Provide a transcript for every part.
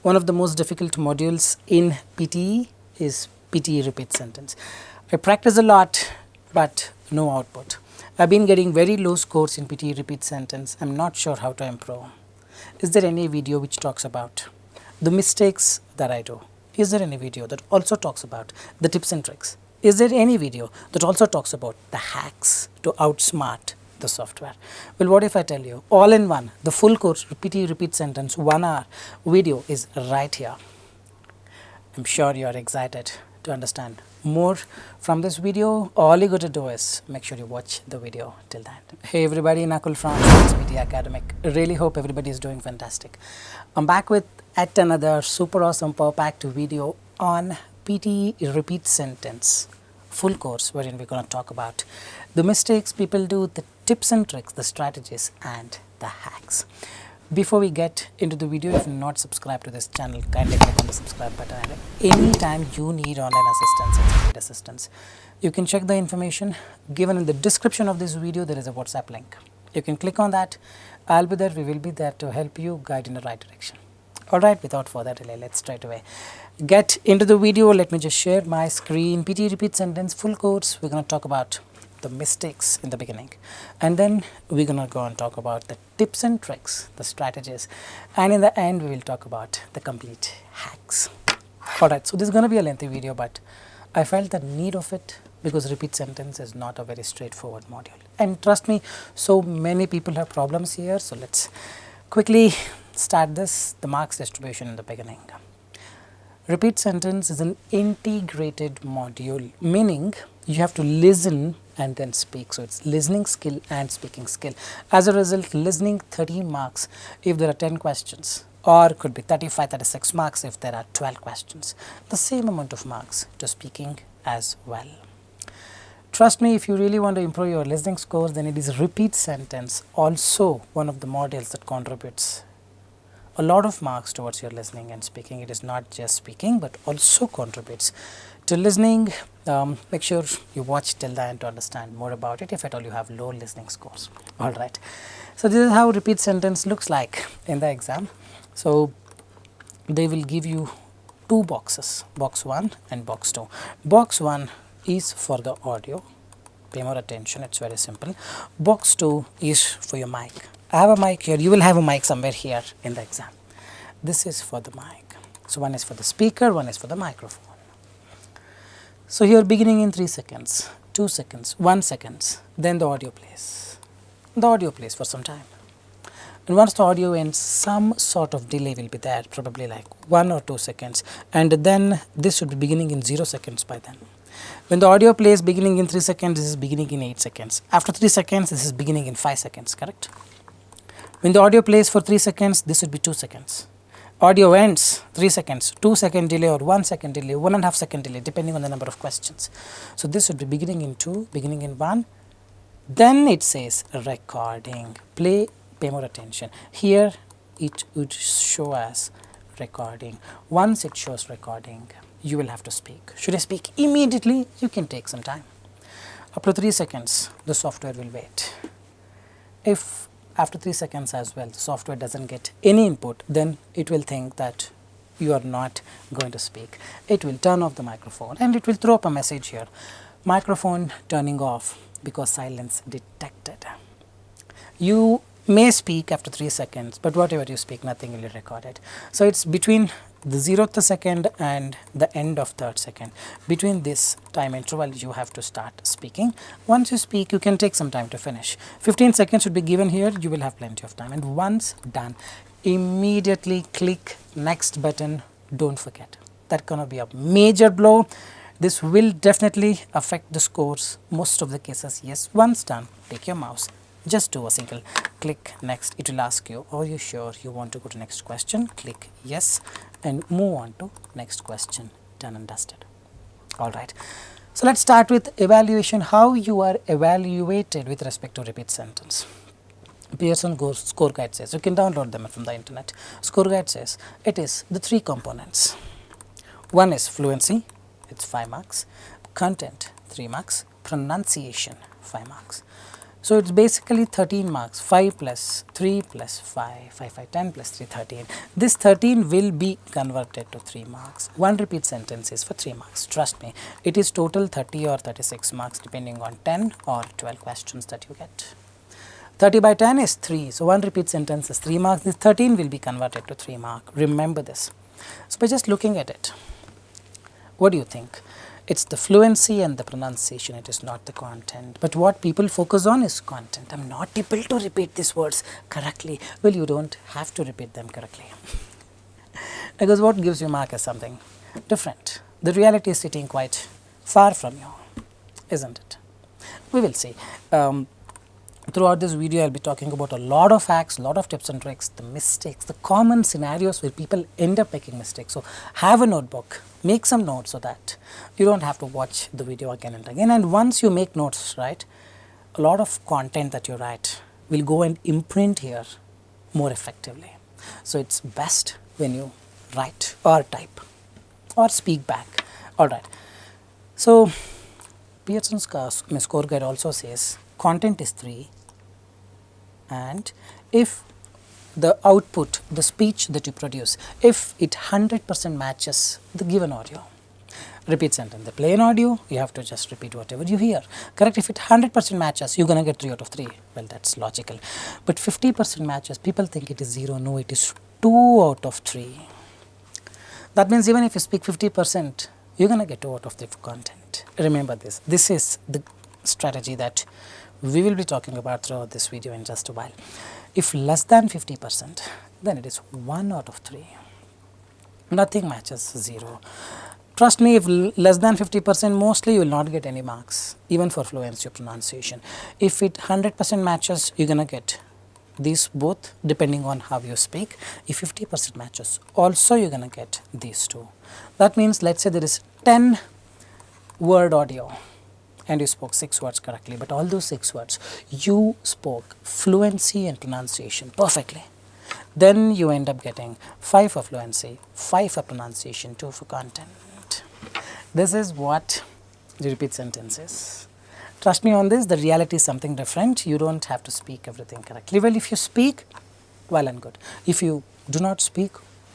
One of the most difficult modules in PTE is PTE repeat sentence. I practice a lot but no output. I've been getting very low scores in PTE repeat sentence. I'm not sure how to improve. Is there any video which talks about the mistakes that I do? Is there any video that also talks about the tips and tricks? Is there any video that also talks about the hacks to outsmart the software? Well, what if I tell you all in one, the full course PTE repeat sentence 1 hour video is right here. I'm sure you're excited to understand more from this video. All you got to do is make sure you watch the video till the end. Hey everybody, Nakul from SKILLS PTE Academic. Really hope everybody is doing fantastic. I'm back with yet another super awesome power packed video on PTE repeat sentence full course, wherein we're going to talk about the mistakes people do, the tips and tricks, the strategies and the hacks. Before we get into the video, if you're not subscribed to this channel, kindly click on the subscribe button. And anytime you need online assistance and support assistance, you can check the information given in the description of this video. There is a WhatsApp link. You can click on that. I'll be there. We will be there to help you guide in the right direction. Alright, without further delay, let's straight away get into the video. Let me just share my screen. PTE repeat sentence full course. We're going to talk about the mistakes in the beginning, and then we're going to go and talk about the tips and tricks, the strategies, and in the end we will talk about the complete hacks. Alright, so this is going to be a lengthy video, but I felt the need of it because repeat sentence is not a very straightforward module, and trust me, so many people have problems here. So let's quickly start this, the marks distribution in the beginning. Repeat sentence is an integrated module, meaning you have to listen and then speak. So it's listening skill and speaking skill. As a result, listening 30 marks if there are 10 questions, or could be 35, 36 marks if there are 12 questions. The same amount of marks to speaking as well. Trust me, if you really want to improve your listening scores, then it is repeat sentence also one of the modules that contributes a lot of marks towards your listening and speaking. It is not just speaking but also contributes to listening. Make sure you watch till the end to understand more about it if at all you have low listening scores. Alright, so this is how repeat sentence looks like in the exam. So they will give you two boxes, box 1 and box 2. Box 1 is for the audio. Pay more attention, it's very simple. Box 2 is for your mic. I have a mic here. You will have a mic somewhere here in the exam. This is for the mic. So one is for the speaker, one is for the microphone. So here beginning in 3 seconds, 2 seconds, 1 second, then the audio plays. The audio plays for some time. And once the audio ends, some sort of delay will be there, probably like 1 or 2 seconds. And then this should be beginning in 0 seconds by then. When the audio plays beginning in 3 seconds, this is beginning in 8 seconds. After 3 seconds, this is beginning in 5 seconds, correct? When the audio plays for 3 seconds, this would be 2 seconds. Audio ends 3 seconds, 2 second delay or 1 second delay, 1.5 second delay, depending on the number of questions. So this would be beginning in 2, beginning in 1. Then it says recording. Pay more attention. Here it would show as recording. Once it shows recording, you will have to speak. Should I speak immediately? You can take some time. Up to 3 seconds, the software will wait. If after 3 seconds as well, the software doesn't get any input, then it will think that you are not going to speak. It will turn off the microphone and it will throw up a message here. Microphone turning off because silence detected. You may speak after 3 seconds, but whatever you speak, nothing will be recorded. So it's between the 0th second and the end of 3rd second. Between this time interval, you have to start speaking. Once you speak, you can take some time to finish. 15 seconds should be given here. You will have plenty of time. And once done, immediately click next button. Don't forget. That's going to be a major blow. This will definitely affect the scores. Most of the cases, yes. Once done, take your mouse. Just do a single click next. It will ask you, are you sure you want to go to next question? Click yes and move on to next question. Done and dusted. Alright. So let's start with evaluation. How you are evaluated with respect to repeat sentence. Pearson score guide says, you can download them from the internet. Score guide says it is the 3 components. One is fluency, it's 5 marks. Content, 3 marks. Pronunciation, 5 marks. So it's basically 13 marks, 5 plus 3 plus 5, 5, 5, 10 plus 3, 13. This 13 will be converted to 3 marks. One repeat sentence is for 3 marks. Trust me, it is total 30 or 36 marks depending on 10 or 12 questions that you get. 30 by 10 is 3. So one repeat sentence is 3 marks. This 13 will be converted to 3 marks. Remember this. So by just looking at it, what do you think? It's the fluency and the pronunciation, it is not the content. But what people focus on is content. I'm not able to repeat these words correctly. Well, you don't have to repeat them correctly. Because what gives you mark is something different. The reality is sitting quite far from you, isn't it? We will see. Throughout this video, I'll be talking about a lot of hacks, a lot of tips and tricks, the mistakes, the common scenarios where people end up making mistakes. So have a notebook, make some notes so that you don't have to watch the video again and again. And once you make notes, right, a lot of content that you write will go and imprint here more effectively. So it's best when you write or type or speak back. All right. So Pearson's score guide also says content is 3, and if the output, the speech that you produce, if it 100% matches the given audio, repeat sentence, the plain audio, you have to just repeat whatever you hear, correct? If it 100% matches, you're going to get 3 out of 3. Well, that's logical. But 50% matches, people think it is 0. No, it is 2 out of 3. That means even if you speak 50%, you're going to get 2 out of 3 for content. Remember this. This is the strategy that we will be talking about throughout this video in just a while. If less than 50%, then it is 1 out of 3. Nothing matches 0. Trust me, if less than 50%, mostly you will not get any marks, even for fluency or pronunciation. If it 100% matches, you're going to get these both depending on how you speak. If 50% matches, also you're going to get these 2. That means, let's say there is 10 word audio and you spoke 6 words correctly, but all those 6 words you spoke fluency and pronunciation perfectly, then you end up getting 5 for fluency, 5 for pronunciation, 2 for content. This is what the repeat sentence is. Trust me on this, the reality is something different. You don't have to speak everything correctly. Well, if you speak, well and good. If you do not speak,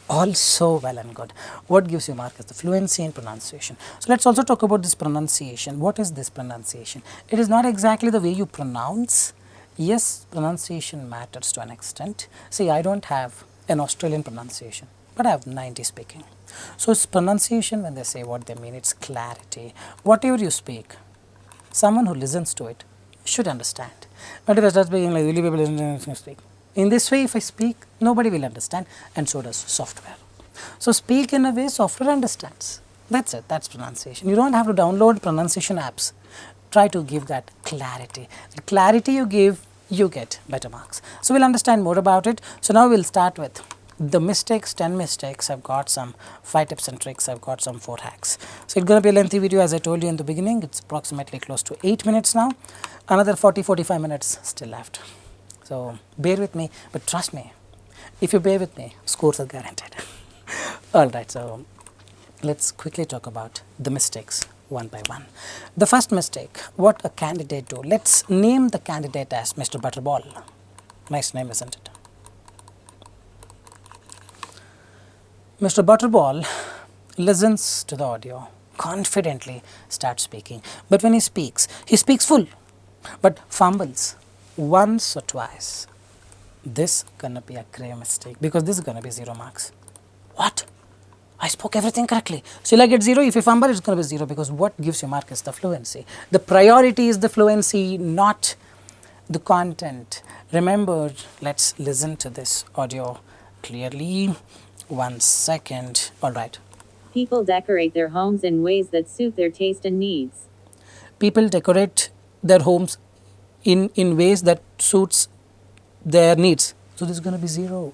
also well and good. What gives you mark is the fluency and pronunciation. So let's also talk about this pronunciation. What is this pronunciation? It is not exactly the way you pronounce. Yes, pronunciation matters to an extent. See, I don't have an Australian pronunciation, but I have 90 speaking. So it's pronunciation. When they say what they mean, it's clarity. Whatever you speak, someone who listens to it should understand. But if I start speaking like, will you be able to speak? In this way, if I speak, nobody will understand, and so does software. So speak in a way software understands. That's it. That's pronunciation. You don't have to download pronunciation apps. Try to give that clarity. The clarity you give, you get better marks. So we'll understand more about it. So now we'll start with the mistakes, 10 mistakes. I've got some 5 tips and tricks. I've got some 4 hacks. So it's going to be a lengthy video, as I told you in the beginning. It's approximately close to 8 minutes now. Another 40-45 minutes still left. So bear with me, but trust me, if you bear with me, scores are guaranteed. Alright, so let's quickly talk about the mistakes one by one. The first mistake, what a candidate do. Let's name the candidate as Mr. Butterball. Nice name, isn't it? Mr. Butterball listens to the audio, confidently starts speaking, but when he speaks full, but fumbles once or twice. This gonna be a grave mistake, because this is gonna be 0 marks. What? I spoke everything correctly. Still I get 0. If you fumble, it's gonna be 0, because what gives you mark is the fluency. The priority is the fluency, not the content. Remember, let's listen to this audio clearly. 1 second. All right. People decorate their homes in ways that suit their taste and needs. People decorate their homes in ways that suits their needs. So this is going to be 0.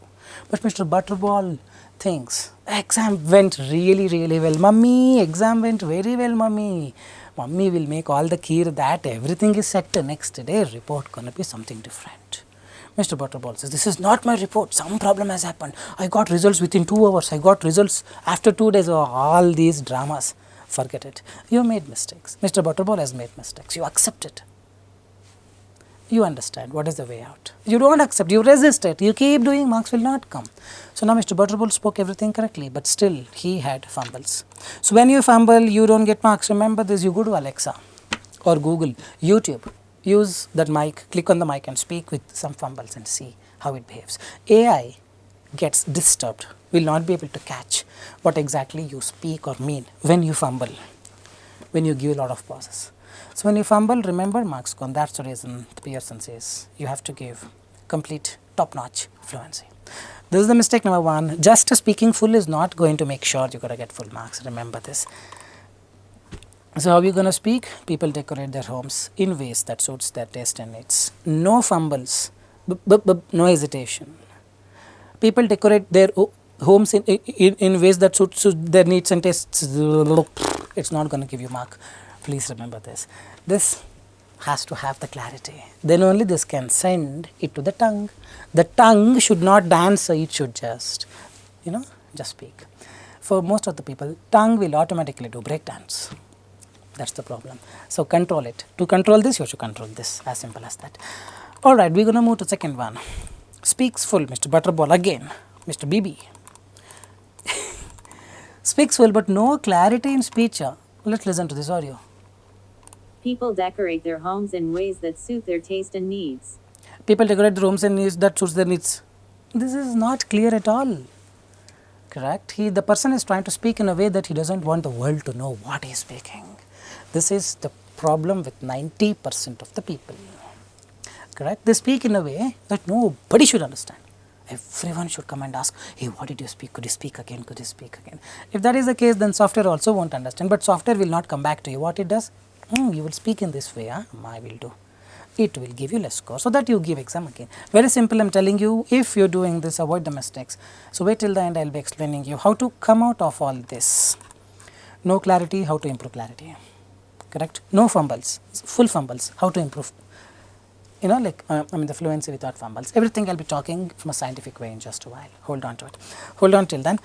But Mr. Butterball thinks, exam went really, really well. Mummy, exam went very well, mummy. Mummy will make all the kheer that everything is set. Next day, report going to be something different. Mr. Butterball says, this is not my report. Some problem has happened. I got results within 2 hours. I got results after 2 days. Oh, all these dramas. Forget it. You made mistakes. Mr. Butterball has made mistakes. You accept it. You understand what is the way out. You don't accept, you resist it, you keep doing, marks will not come. So now Mr. Butterball spoke everything correctly, but still he had fumbles. So when you fumble, you don't get marks. Remember this, you go to Alexa or Google, YouTube, use that mic, click on the mic and speak with some fumbles and see how it behaves. AI gets disturbed, will not be able to catch what exactly you speak or mean when you fumble, when you give a lot of pauses. So when you fumble, remember marks gone. That's the reason Pearson says you have to give complete top-notch fluency. This is the mistake number 1. Just speaking full is not going to make sure you're going to get full marks. Remember this. So how are you going to speak? People decorate their homes in ways that suits their taste and needs. No fumbles, no hesitation. People decorate their homes in ways that suit their needs and tastes. It's not going to give you mark. Please remember this. This has to have the clarity. Then only this can send it to the tongue. The tongue should not dance, it should just, just speak. For most of the people, tongue will automatically do break dance. That's the problem. So control it. To control this, you have to control this. As simple as that. Alright, we're going to move to second one. Speaks full, Mr. Butterball again. Mr. BB. Speaks full but no clarity in speech. Let's listen to this audio. People decorate their homes in ways that suit their taste and needs. People decorate their homes in ways that suits their needs. This is not clear at all. Correct? The person is trying to speak in a way that he doesn't want the world to know what he is speaking. This is the problem with 90% of the people. Correct? They speak in a way that nobody should understand. Everyone should come and ask, hey, what did you speak? Could you speak again? Could you speak again? If that is the case, then software also won't understand. But software will not come back to you. What it does? You will speak in this way. I will do. It will give you less score so that you give exam again. Very simple, I'm telling you, if you're doing this, avoid the mistakes. So wait till the end, I'll be explaining you how to come out of all this. No clarity, how to improve clarity. Correct? No fumbles, full fumbles, how to improve. The fluency without fumbles. Everything I'll be talking from a scientific way in just a while. Hold on to it. Hold on till then.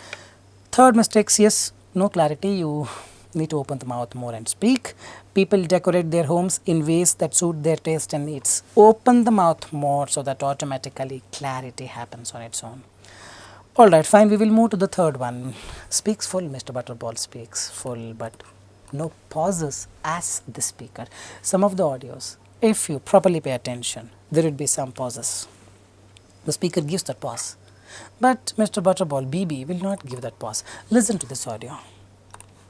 Third mistakes, yes, no clarity. You need to open the mouth more and speak. People decorate their homes in ways that suit their taste and needs. Open the mouth more so that automatically clarity happens on its own. Alright, fine, we will move to the third one. Speaks full, Mr. Butterball speaks full, but no pauses as the speaker. Some of the audios, if you properly pay attention, there would be some pauses. The speaker gives that pause. But Mr. Butterball, BB, will not give that pause. Listen to this audio.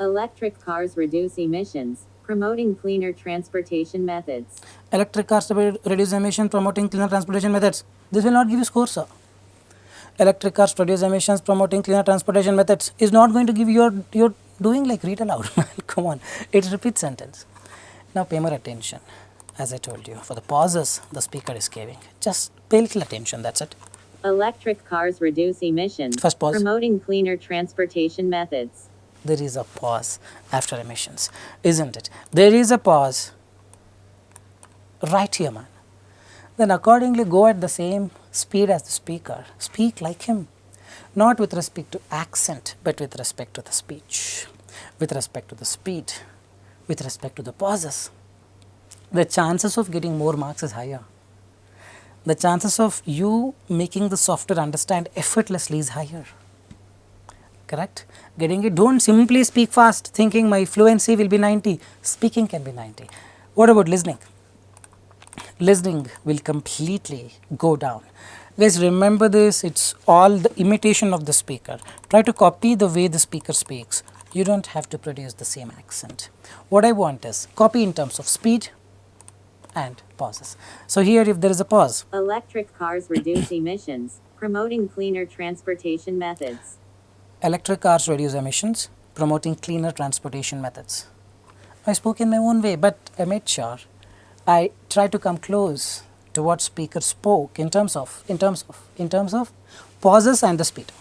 Electric cars reduce emissions, promoting cleaner transportation methods. Electric cars reduce emissions, promoting cleaner transportation methods. This will not give you score, sir. Electric cars reduce emissions, promoting cleaner transportation methods is not going to give you you're doing like read aloud. Come on, it's repeat sentence. Now pay more attention. As I told you, for the pauses the speaker is giving, just pay little attention, that's it. Electric cars reduce emissions, First pause. Promoting cleaner transportation methods. There is a pause after emissions, isn't it? There is a pause right here, man. Then accordingly go at the same speed as the speaker. Speak like him. Not with respect to accent, but with respect to the speech, with respect to the speed, with respect to the pauses. The chances of getting more marks is higher. The chances of you making the software understand effortlessly is higher. Correct? Getting it, don't simply speak fast thinking my fluency will be 90. Speaking can be 90. What about listening? Listening will completely go down. Guys, remember this, it's all the imitation of the speaker. Try to copy the way the speaker speaks. You don't have to produce the same accent. What I want is copy in terms of speed and pauses. So here if there is a pause. Electric cars reduce emissions, promoting cleaner transportation methods. Electric cars reduce emissions, promoting cleaner transportation methods. I spoke in my own way, but I made sure I try to come close to what speaker spoke in terms of pauses and the speed.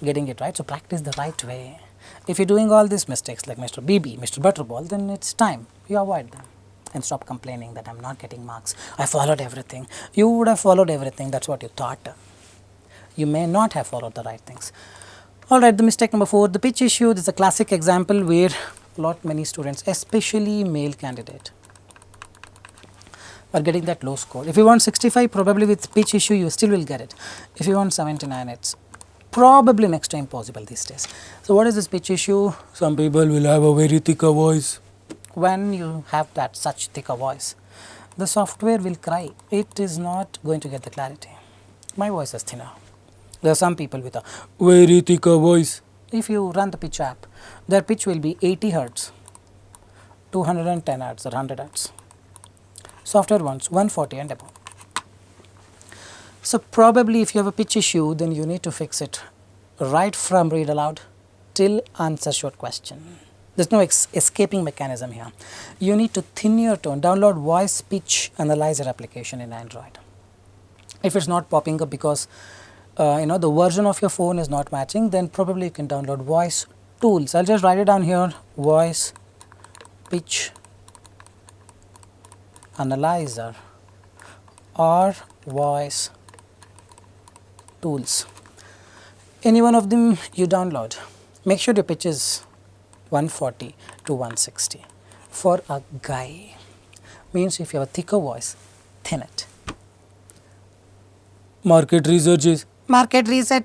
Getting it right, so practice the right way. If you're doing all these mistakes like Mr. BB, Mr. Butterball, then it's time you avoid them and stop complaining that I'm not getting marks. I followed everything. You would have followed everything, that's what you thought. You may not have followed the right things. Alright, the mistake number 4, the pitch issue. This is a classic example where many students, especially male candidate, are getting that low score. If you want 65, probably with pitch issue you still will get it. If you want 79, it's probably next to impossible these days. So what is this pitch issue? Some people will have a very thicker voice. When you have that such thicker voice, the software will cry. It is not going to get the clarity. My voice is thinner. There are some people with a very thicker voice. If you run the pitch app, their pitch will be 80 Hertz, 210 Hertz or 100 Hertz. Software wants 140 and above. So probably if you have a pitch issue, then you need to fix it right from read aloud till answer short question. There's no escaping mechanism here. You need to thin your tone. Download voice pitch analyzer application in Android. If it's not popping up because the version of your phone is not matching, then probably you can download voice tools. I'll just write it down here, voice pitch analyzer or voice tools. Any one of them you download. Make sure your pitch is 140 to 160. For a guy, means if you have a thicker voice, thin it. Market research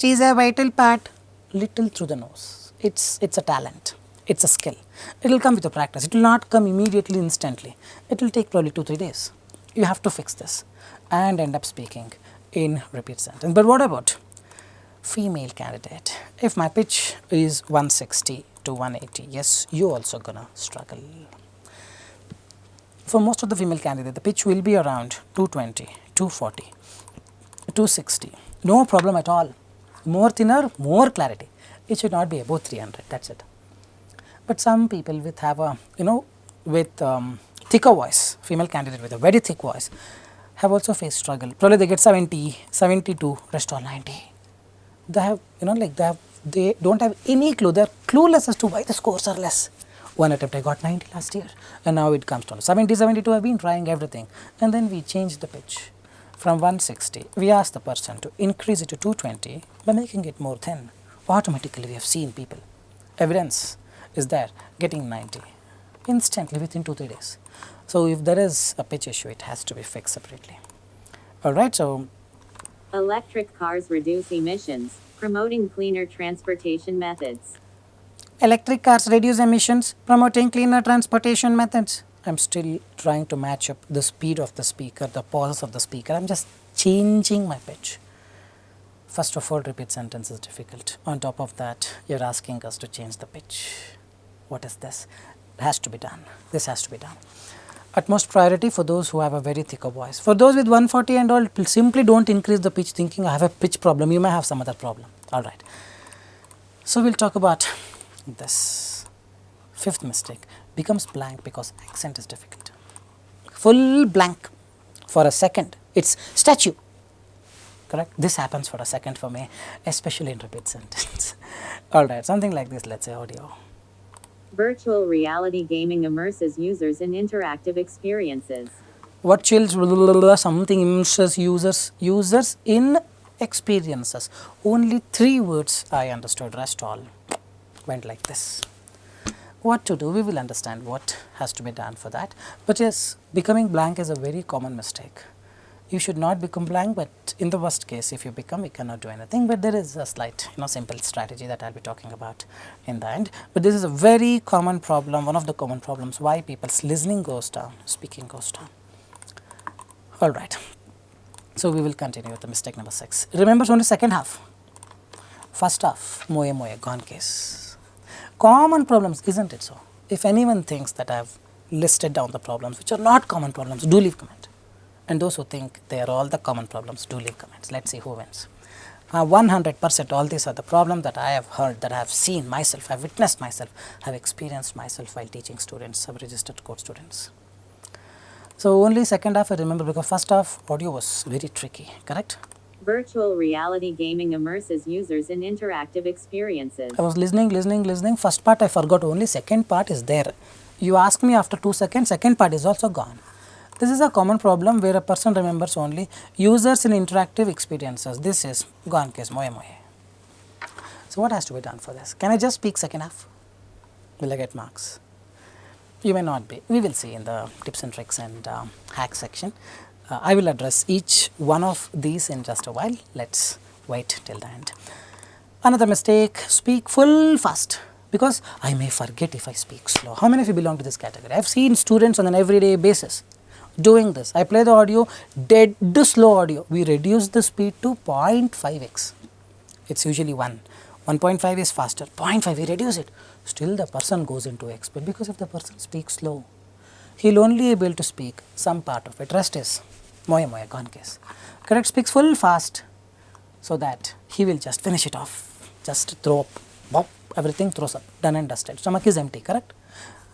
is a vital part. Little through the nose. It's a talent. It's a skill. It will come with the practice. It will not come immediately, instantly. It will take probably 2-3 days. You have to fix this and end up speaking in repeat sentence. But what about female candidate? If my pitch is 160 to 180, yes, you also gonna struggle. For most of the female candidate, the pitch will be around 220, 240, 260. No problem at all. More thinner, more clarity. It should not be above 300. That's it. But some people with have a thicker voice, female candidate with a very thick voice, have also faced struggle. Probably they get 70, 72, rest all 90. They have they don't have any clue. They are clueless as to why the scores are less. One attempt I got 90 last year, and now it comes to 70, 72. I've been trying everything, and then we changed the pitch from 160. We asked the person to increase it to 220 by making it more thin. Automatically, we have seen people. Evidence is there getting 90 instantly within 2-3 days. So if there is a pitch issue, it has to be fixed separately. All right. So Electric cars reduce emissions, promoting cleaner transportation methods. electric cars reduce emissions, promoting cleaner transportation methods. I'm still trying to match up the speed of the speaker, the pauses of the speaker. I'm just changing my pitch. First of all, repeat sentence is difficult. On top of that, you're asking us to change the pitch. What is this? It has to be done. This has to be done. Utmost priority for those who have a very thicker voice. For those with 140 and all, simply don't increase the pitch thinking I have a pitch problem. You may have some other problem. All right. So we'll talk about this. Fifth mistake, becomes blank because accent is difficult. Full blank for a second. It's statue. Correct? This happens for a second for me, especially in repeat sentence. All right, something like this, let's say audio. Virtual reality gaming immerses users in interactive experiences. What chills something immerses users in experiences. Only 3 words I understood, rest all went like this. What to do? We will understand what has to be done for that. But yes, becoming blank is a very common mistake. You should not become blank, but in the worst case, if you become, you cannot do anything. But there is a slight, simple strategy that I'll be talking about in the end. But this is a very common problem, one of the common problems why people's listening goes down, speaking goes down. All right. So we will continue with the mistake number 6. Remember only second half. First half, moye moye, gone case. Common problems, isn't it so? If anyone thinks that I have listed down the problems which are not common problems, do leave comment. And those who think they are all the common problems, do leave comments. Let's see who wins. 100% all these are the problems that I have heard, that I have seen myself, I have witnessed myself, I have experienced myself while teaching students, sub-registered course students. So only second half I remember, because first half audio was very tricky, correct? Virtual reality gaming immerses users in interactive experiences. I was listening. First part I forgot, only second part is there. You ask me after 2 seconds, second part is also gone. This is a common problem where a person remembers only users in interactive experiences. This is gone case, moye moye. So what has to be done for this? Can I just speak second half? Will I get marks? You may not be. We will see in the tips and tricks and hack section. I will address each one of these in just a while. Let's wait till the end. Another mistake, speak full fast, because I may forget if I speak slow. How many of you belong to this category? I have seen students on an everyday basis doing this. I play the audio, dead slow audio. We reduce the speed to 0.5x. It's usually 1. 1.5 is faster. 0.5 we reduce it. Still the person goes into x, but because if the person speaks slow, he'll only able to speak some part of it. Rest is moya moya gone case. Correct, speaks full fast so that he will just finish it off. Just throw up, bop, everything throws up, done and dusted. Stomach is empty, correct?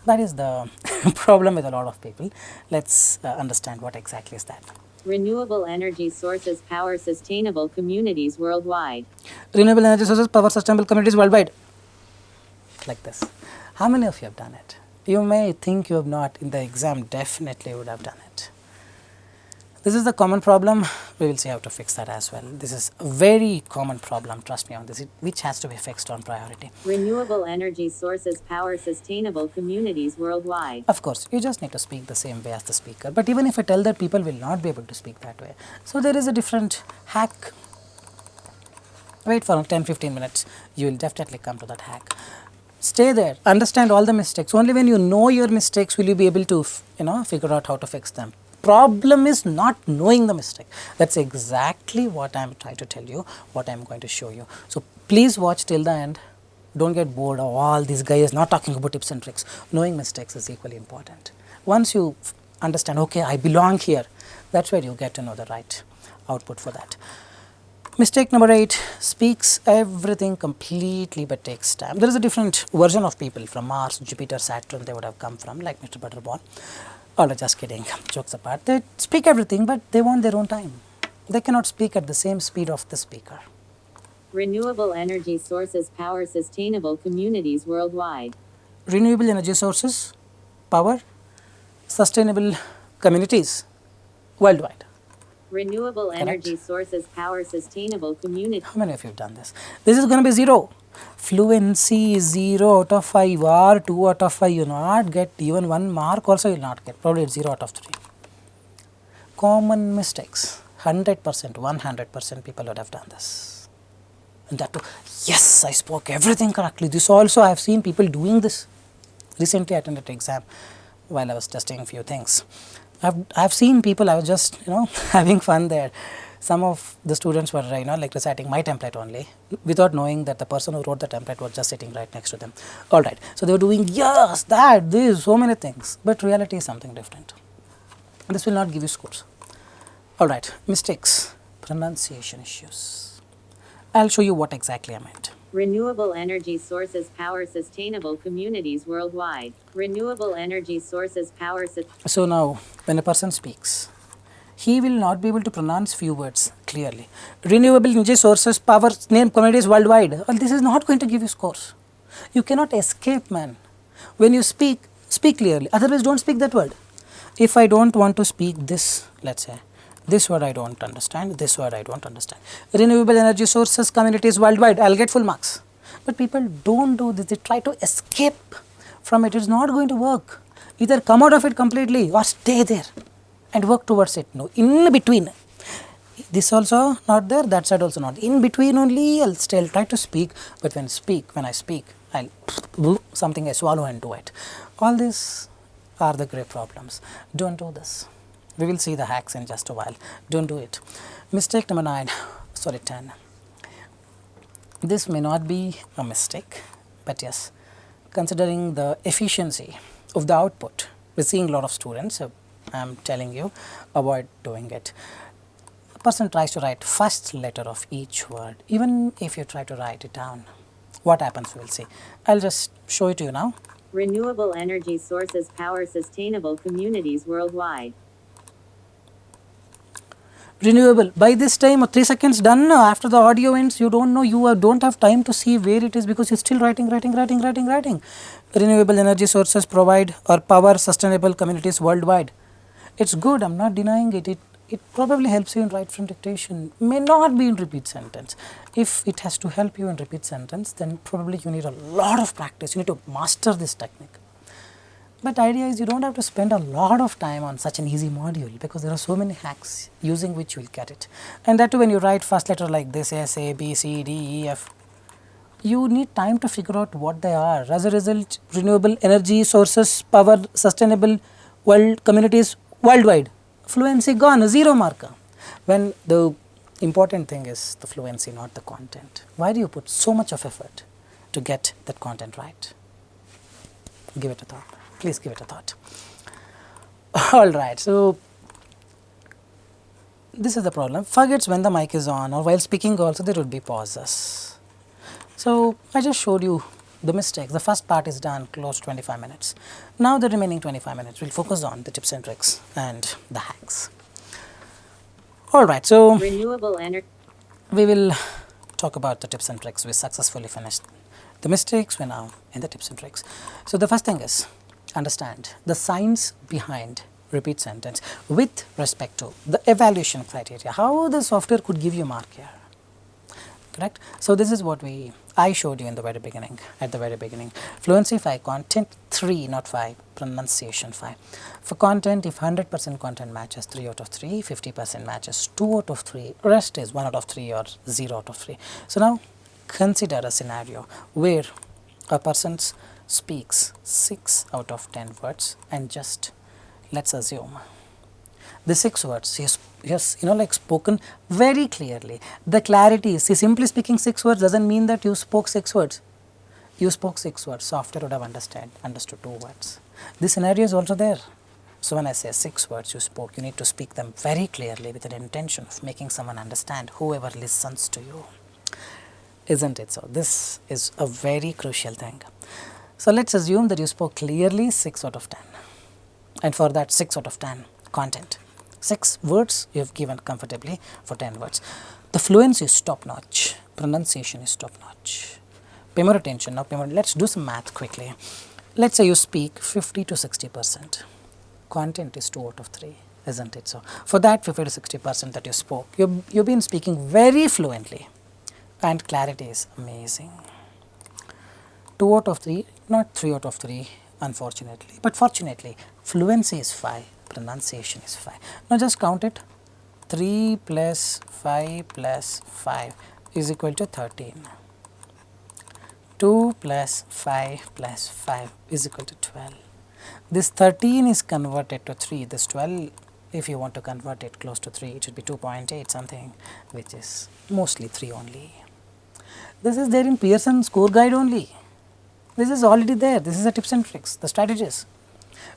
That is the problem with a lot of people. Let's understand what exactly is that. Renewable energy sources power sustainable communities worldwide. Renewable energy sources power sustainable communities worldwide. Like this. How many of you have done it? You may think you have not. In the exam, definitely would have done it. This is the common problem. We will see how to fix that as well. This is a very common problem, trust me on this, which has to be fixed on priority. Renewable energy sources power sustainable communities worldwide. Of course, you just need to speak the same way as the speaker. But even if I tell that, people will not be able to speak that way. So there is a different hack. Wait for 10-15 minutes. You will definitely come to that hack. Stay there. Understand all the mistakes. Only when you know your mistakes will you be able to, figure out how to fix them. Problem is not knowing the mistake. That's exactly what I am trying to tell you, what I am going to show you. So please watch till the end. Don't get bored of all these guys not talking about tips and tricks. Knowing mistakes is equally important. Once you understand, okay, I belong here, that's where you get to know the right output for that. Mistake number 8, speaks everything completely but takes time. There is a different version of people from Mars, Jupiter, Saturn, they would have come from, like Mr. Butterball. Oh, just kidding, jokes apart. They speak everything, but they want their own time. They cannot speak at the same speed of the speaker. Renewable energy sources power sustainable communities worldwide. Renewable energy sources power sustainable communities worldwide. Renewable energy sources power sustainable communities. How many of you have done this? This is going to be 0. Fluency is 0 out of 5 or 2 out of 5. You will not get even 1 mark also you will not get. Probably it's 0 out of 3. Common mistakes. 100%, 100% people would have done this. And that too, yes, I spoke everything correctly. This also I have seen people doing this. Recently I attended an exam while I was testing a few things. I have seen people, I was just, having fun there. Some of the students were, like reciting my template only, without knowing that the person who wrote the template was just sitting right next to them. All right. So they were doing, yes, that, this, so many things. But reality is something different. This will not give you scores. All right. Mistakes, pronunciation issues. I'll show you what exactly I meant. Renewable energy sources power sustainable communities worldwide. Renewable energy sources power. So now, when a person speaks, he will not be able to pronounce few words clearly. Renewable energy sources power name communities worldwide. Well, this is not going to give you scores. You cannot escape, man. When you speak, speak clearly. Otherwise, don't speak that word. If I don't want to speak this, let's say, this word I don't understand, this word I don't understand. Renewable energy sources communities worldwide, I'll get full marks. But people don't do this, they try to escape from it. It's not going to work. Either come out of it completely or stay there and work towards it. No, in between. This also not there, that side also not. In between only, I'll still try to speak, but when I speak, I'll something I swallow and do it. All these are the great problems. Don't do this. We will see the hacks in just a while. Don't do it. Mistake number 10. This may not be a mistake, but yes, considering the efficiency of the output, we're seeing a lot of students, so I'm telling you, avoid doing it. A person tries to write first letter of each word, even if you try to write it down. What happens, we'll see. I'll just show it to you now. Renewable energy sources power sustainable communities worldwide. Renewable. By this time, 3 seconds done, after the audio ends, you don't know, you don't have time to see where it is because you're still writing. Renewable energy sources provide or power sustainable communities worldwide. It's good, I'm not denying it. It probably helps you in right from dictation, may not be in repeat sentence. If it has to help you in repeat sentence, then probably you need a lot of practice. You need to master this technique. But idea is you don't have to spend a lot of time on such an easy module, because there are so many hacks using which you will get it. And that too, when you write first letter like this, S, A, B, C, D, E, F, you need time to figure out what they are. As a result, renewable energy sources, power, sustainable world communities worldwide. Fluency gone, 0 marker. When the important thing is the fluency, not the content. Why do you put so much of effort to get that content right? Give it a thought. Please give it a thought. All right. So this is the problem. Forgets when the mic is on, or while speaking also there would be pauses. So I just showed you the mistakes. The first part is done, close to 25 minutes. Now the remaining 25 minutes will focus on the tips and tricks and the hacks. All right. So Renewable energy. we will talk about the tips and tricks. We successfully finished the mistakes. We're now in the tips and tricks. So the first thing is understand the science behind repeat sentence with respect to the evaluation criteria. How the software could give you mark here. Correct? So this is what I showed you in the very beginning, at the very beginning. Fluency 5, content 3, not 5, pronunciation 5. For content, if 100% content matches 3 out of 3, 50% matches 2 out of 3, rest is 1 out of 3 or 0 out of 3. So now consider a scenario where a person speaks 6 out of 10 words, and just let's assume the 6 words he has like spoken very clearly. The clarity is, see, simply speaking 6 words doesn't mean that you spoke 6 words. You spoke 6 words, software would have understood 2 words. This scenario is also there. So when I say 6 words you spoke, you need to speak them very clearly with an intention of making someone understand, whoever listens to you. Isn't it so? This is a very crucial thing. So let's assume that you spoke clearly 6 out of 10. And for that 6 out of 10 content, 6 words you have given comfortably for 10 words. The fluency is top notch, pronunciation is top notch. Pay more attention now. Let's do some math quickly. Let's say you speak 50 to 60%. Content is 2 out of 3, isn't it so? For that 50 to 60% that you spoke, you've been speaking very fluently, and clarity is amazing. 2 out of 3, not 3 out of 3, unfortunately, but fortunately, fluency is 5, pronunciation is 5. Now just count it. 3 plus 5 plus 5 is equal to 13. 2 plus 5 plus 5 is equal to 12. This 13 is converted to 3. This 12, if you want to convert it close to 3, it should be 2.8 something, which is mostly 3 only. This is there in Pearson score guide only. This is already there. This is the tips and tricks, the strategies.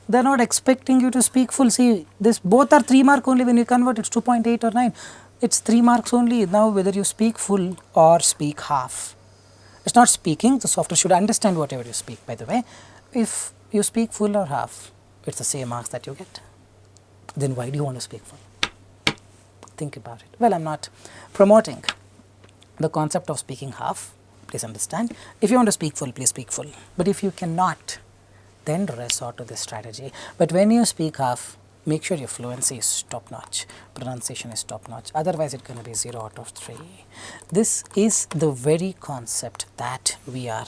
They are not expecting you to speak full. See, this both are 3 mark only. When you convert, it's 2.8 or 9. It's 3 marks only. Now whether you speak full or speak half, it's not speaking. The software should understand whatever you speak, by the way. If you speak full or half, it's the same marks that you get. Then why do you want to speak full? Think about it. Well, I'm not promoting the concept of speaking half. Please understand. If you want to speak full, please speak full. But if you cannot, then resort to this strategy. But when you speak half, make sure your fluency is top notch, pronunciation is top notch, otherwise it's going to be 0 out of 3. This is the very concept that we are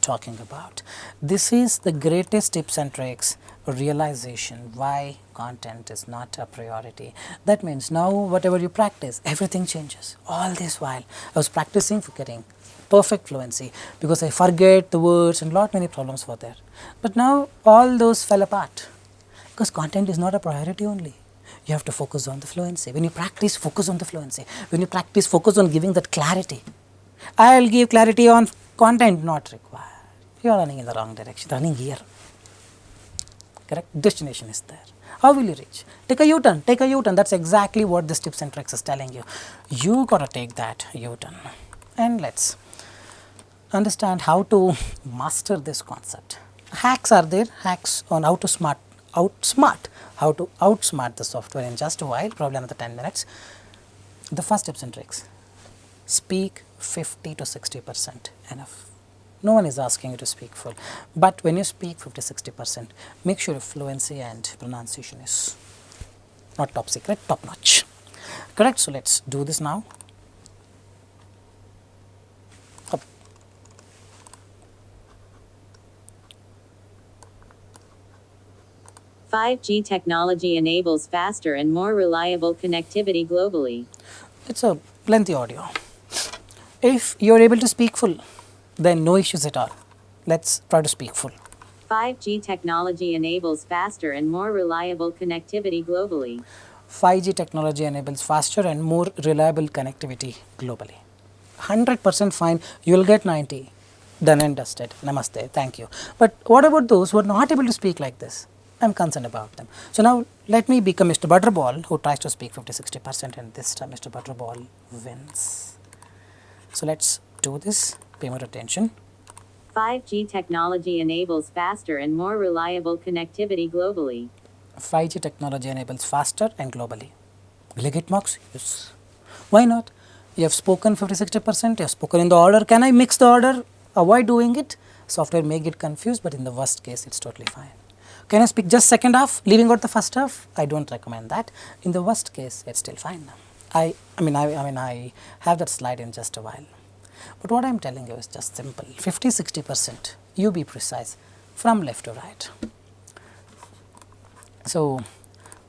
talking about. This is the greatest tips and tricks realization why content is not a priority. That means now whatever you practice, everything changes. All this while I was practicing for getting perfect fluency, because I forget the words and many problems were there. But now all those fell apart, because content is not a priority only. You have to focus on the fluency. When you practice, focus on the fluency. When you practice, focus on giving that clarity. I will give clarity on content, not required. You are running in the wrong direction, running here. Correct? Destination is there. How will you reach? Take a U-turn, take a U-turn. That's exactly what this tips and tricks is telling you. You got to take that U-turn. And let's understand how to master this concept. Hacks are there, hacks on how to how to outsmart the software in just a while, probably another 10 minutes. The first tips and tricks, speak 50 to 60% enough. No one is asking you to speak full, but when you speak 50-60%, make sure your fluency and pronunciation is not top secret, top notch. Correct? So let's do this now. 5G technology enables faster and more reliable connectivity globally. It's a plenty audio. If you're able to speak full, then no issues at all. Let's try to speak full. 5G technology enables faster and more reliable connectivity globally. 5G technology enables faster and more reliable connectivity globally. 100% fine, you will get 90. Done and dusted. Namaste. Thank you. But what about those who are not able to speak like this? I'm concerned about them. So now let me become Mr. Butterball who tries to speak 50-60%, and this time Mr. Butterball wins. So let's do this. Pay more attention. 5G technology enables faster and more reliable connectivity globally. 5G technology enables faster and globally. Will I get marks? Yes. Why not? You have spoken 50-60%, you have spoken in the order. Can I mix the order? Avoid doing it. Software may get confused, but in the worst case, it's totally fine. Can I speak just second half, leaving out the first half? I don't recommend that. In the worst case, it's still fine. I have that slide in just a while. But what I'm telling you is just simple. 50-60%, you be precise, from left to right. So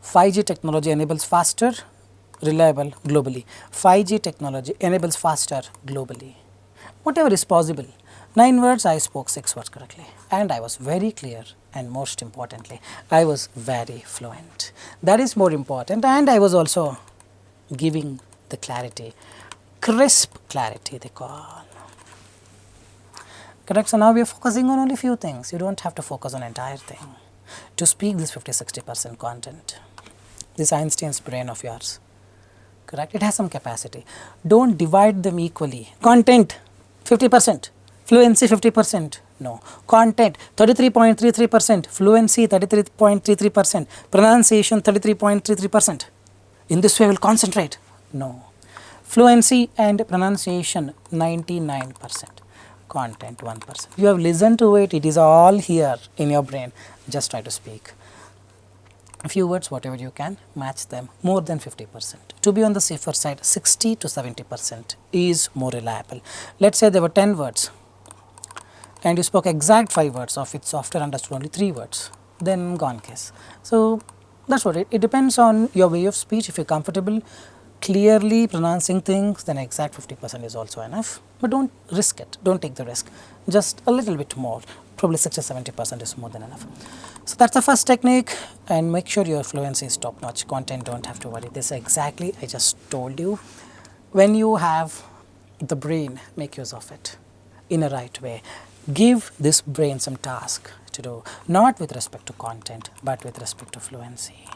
5G technology enables faster, reliable globally. 5G technology enables faster globally. Whatever is possible. 9 words, I spoke 6 words correctly. And I was very clear, and most importantly, I was very fluent. That is more important, and I was also giving the clarity. Crisp clarity they call. Correct? So now we are focusing on only few things. You don't have to focus on entire thing to speak this 50-60% content. This Einstein's brain of yours. Correct? It has some capacity. Don't divide them equally. Content 50%, fluency 50%. No. Content 33.33%, fluency 33.33%, pronunciation 33.33%. In this way I will concentrate. No. Fluency and pronunciation 99%, content 1%. You have listened to it, it is all here in your brain. Just try to speak. A few words, whatever you can, match them more than 50%. To be on the safer side, 60-70% is more reliable. Let's say there were 10 words and you spoke exact 5 words of it, software understood only 3 words, then gone case. So that's what it depends on your way of speech. If you're comfortable clearly pronouncing things, then exact 50% is also enough. But don't risk it, don't take the risk, just a little bit more, probably 60-70% is more than enough. So that's the first technique, and make sure your fluency is top notch. Content, don't have to worry. This exactly I just told you. When you have the brain, make use of it in a right way. Give this brain some task to do, not with respect to content, but with respect to fluency.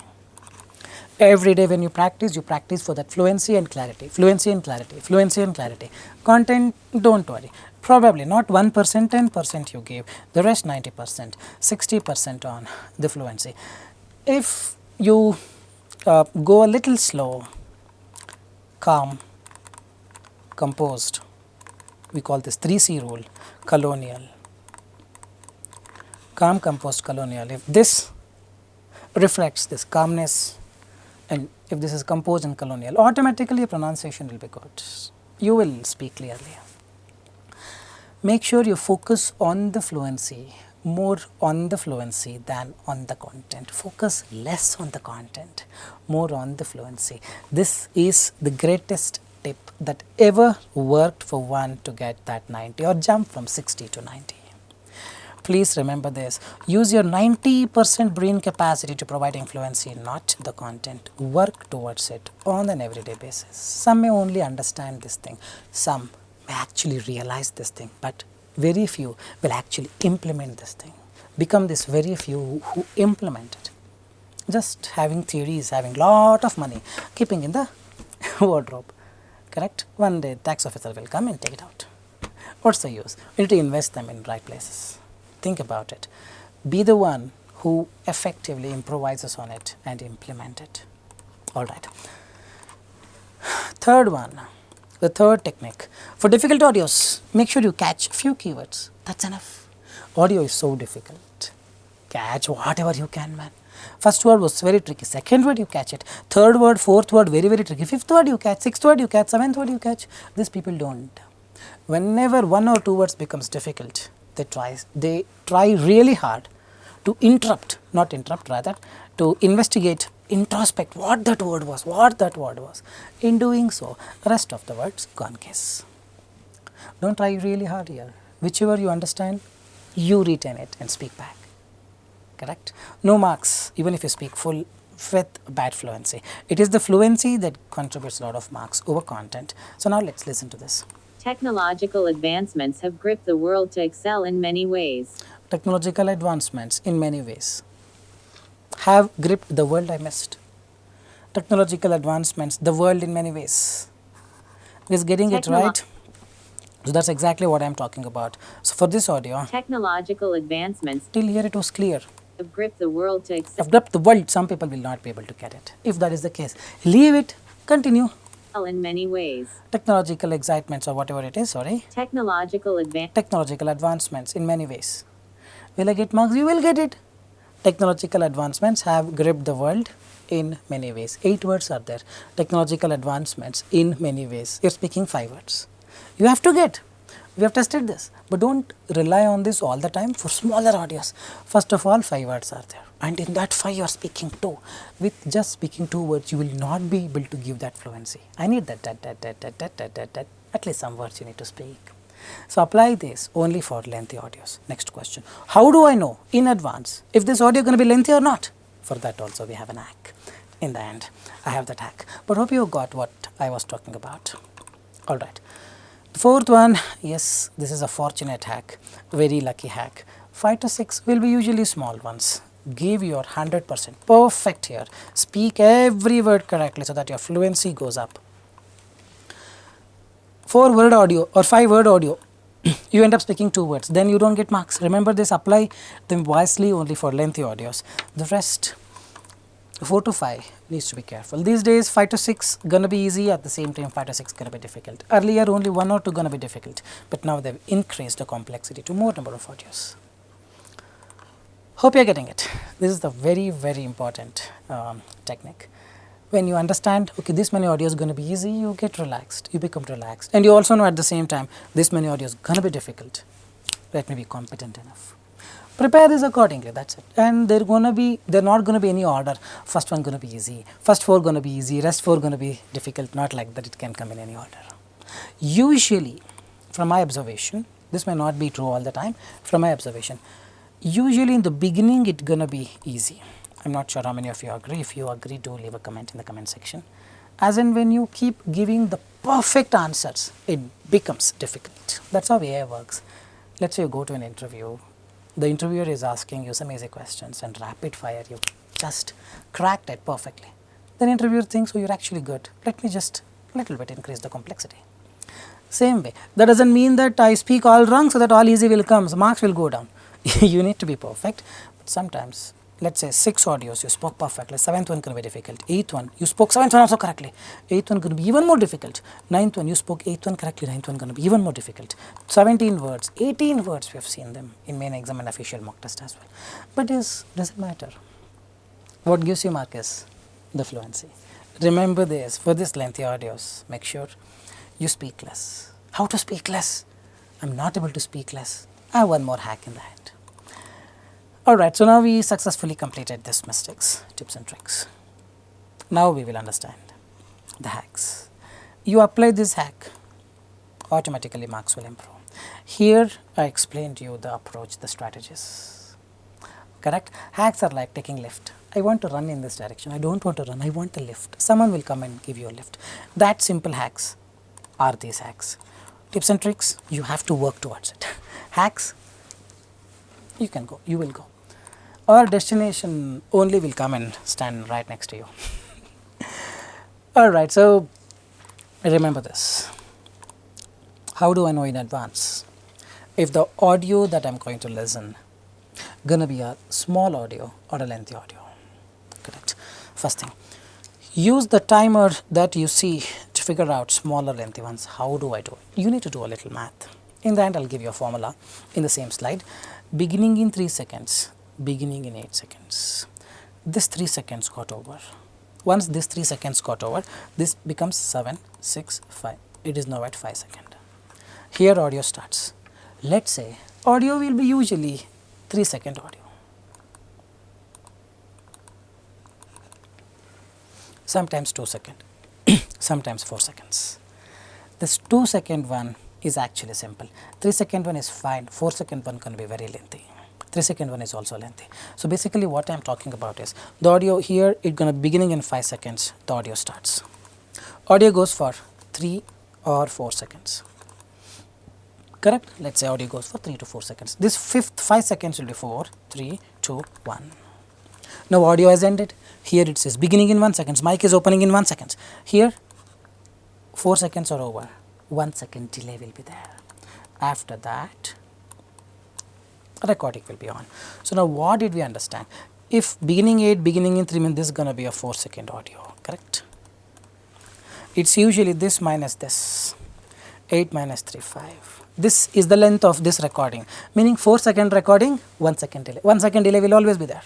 Every day when you practice for that fluency and clarity, fluency and clarity, fluency and clarity. Content, don't worry. Probably not 1%, 10% you give, the rest 90%, 60% on the fluency. If you go a little slow, calm, composed, we call this 3C rule, colonial. Calm, composed, colonial. If this reflects this calmness, and if this is composed and colonial, automatically your pronunciation will be good. You will speak clearly. Make sure you focus on the fluency, more on the fluency than on the content. Focus less on the content, more on the fluency. This is the greatest tip that ever worked for one to get that 90 or jump from 60 to 90. Please remember this. Use your 90% brain capacity to providing fluency, not the content. Work towards it on an everyday basis. Some may only understand this thing. Some may actually realize this thing, but very few will actually implement this thing. Become this very few who implement it. Just having theories, having lot of money, keeping in the wardrobe. Correct? One day tax officer will come and take it out. What's the use? You need to invest them in right places. Think about it. Be the one who effectively improvises on it and implement it. Alright. Third one, the third technique. For difficult audios, make sure you catch few keywords. That's enough. Audio is so difficult. Catch whatever you can, man. First word was very tricky. Second word you catch it. Third word, fourth word, very, very tricky. Fifth word you catch. Sixth word you catch. Seventh word you catch. These people don't. Whenever 1 or 2 words becomes difficult, they try really hard to interrupt, not interrupt rather, to investigate, introspect what that word was. In doing so, rest of the words gone case. Don't try really hard here. Whichever you understand, you retain it and speak back. Correct? No marks, even if you speak full with bad fluency. It is the fluency that contributes a lot of marks over content. So now let's listen to this. Technological advancements have gripped the world to excel in many ways. Technological advancements in many ways have gripped the world. I missed. Technological advancements, the world in many ways. Is getting it right? So that's exactly what I'm talking about. So for this audio, technological advancements till here it was clear. Have gripped the world to excel. Have gripped the world. Some people will not be able to get it. If that is the case, leave it. Continue. In many ways. Technological excitements or whatever it is. Sorry. Technological advancements in many ways. Will I get marks? You will get it. Technological advancements have gripped the world in many ways. 8 words are there. Technological advancements in many ways. You're speaking 5 words. You have to get. We have tested this, but don't rely on this all the time for smaller audios. First of all, 5 words are there, and in that 5 you are speaking 2. With just speaking 2 words, you will not be able to give that fluency. I need that, at least some words you need to speak. So apply this only for lengthy audios. Next question: how do I know in advance if this audio going to be lengthy or not? For that also we have an hack. In the end, I have that hack. But hope you got what I was talking about. All right. The fourth one, yes, this is a fortunate hack, very lucky hack. 5 to 6 will be usually small ones. Give your 100%, perfect here. Speak every word correctly so that your fluency goes up. 4 word audio or 5 word audio, you end up speaking 2 words, then you don't get marks. Remember this, apply them wisely only for lengthy audios. The rest, 4 to 5 needs to be careful. These days 5 to 6 gonna be easy, at the same time 5 to 6 gonna be difficult. Earlier only 1 or 2 gonna be difficult, but now they've increased the complexity to more number of audios. Hope you're getting it. This is the very, very important technique. When you understand, okay, this many audios gonna be easy, you get relaxed, you become relaxed. And you also know at the same time, this many audios gonna be difficult. Let me be competent enough. Prepare this accordingly, that's it. And they're not gonna be any order. First one gonna be easy, first 4 gonna be easy, rest 4 gonna be difficult, not like that, it can come in any order. Usually, from my observation, this may not be true all the time, from my observation, usually in the beginning it's gonna be easy. I'm not sure how many of you agree. If you agree, do leave a comment in the comment section. As in when you keep giving the perfect answers, it becomes difficult. That's how AI works. Let's say you go to an interview, the interviewer is asking you some easy questions and rapid fire, you just cracked it perfectly. Then interviewer thinks, oh, you're actually good. Let me just a little bit increase the complexity. Same way. That doesn't mean that I speak all wrong so that all easy will come, so marks will go down. You need to be perfect, but sometimes, let's say 6 audios, you spoke perfectly, 7th one going to be difficult, 8th one, you spoke 7th one also correctly, 8th one going to be even more difficult, 9th one, you spoke 8th one correctly, 9th one going to be even more difficult, 17 words, 18 words, we have seen them in main exam and official mock test as well. But this doesn't matter. What gives you mark is the fluency. Remember this, for this lengthy audios, make sure you speak less. How to speak less? I'm not able to speak less. I have one more hack in the end. Alright, so now we successfully completed these mistakes, tips and tricks. Now we will understand the hacks. You apply this hack, automatically marks will improve. Here I explained to you the approach, the strategies. Correct? Hacks are like taking lift. I want to run in this direction. I don't want to run. I want a lift. Someone will come and give you a lift. That simple hacks are these hacks. Tips and tricks, you have to work towards it. Hacks, you can go, you will go. Our destination only will come and stand right next to you. Alright, so remember this. How do I know in advance if the audio that I'm going to listen gonna be a small audio or a lengthy audio? Correct. First thing, use the timer that you see to figure out smaller lengthy ones. How do I do it? You need to do a little math. In the end, I'll give you a formula in the same slide. Beginning in 3 seconds, beginning in 8 seconds. This 3 seconds got over. Once this 3 seconds got over, this becomes 7, 6, 5. It is now at 5 seconds. Here audio starts. Let's say audio will be usually 3 second audio. sometimes 2 seconds, sometimes 4 seconds. This 2 second one is actually simple. 3 second one is fine. 4 second one can be very lengthy. 3 second one is also lengthy. So basically what I am talking about is the audio here, it's going to beginning in 5 seconds, the audio starts. Audio goes for 3 or 4 seconds. Correct? Let's say audio goes for 3 to 4 seconds. This fifth 5 seconds will be 4, 3, 2, 1. Now audio has ended. Here it says beginning in 1 second. Mic is opening in 1 second. Here 4 seconds are over. 1 second delay will be there. After that, recording will be on. So now what did we understand? If beginning 8, beginning in 3 means this is going to be a 4 second audio, correct? It's usually this minus this. 8 minus 3, 5. This is the length of this recording, meaning 4 second recording, 1 second delay. 1 second delay will always be there.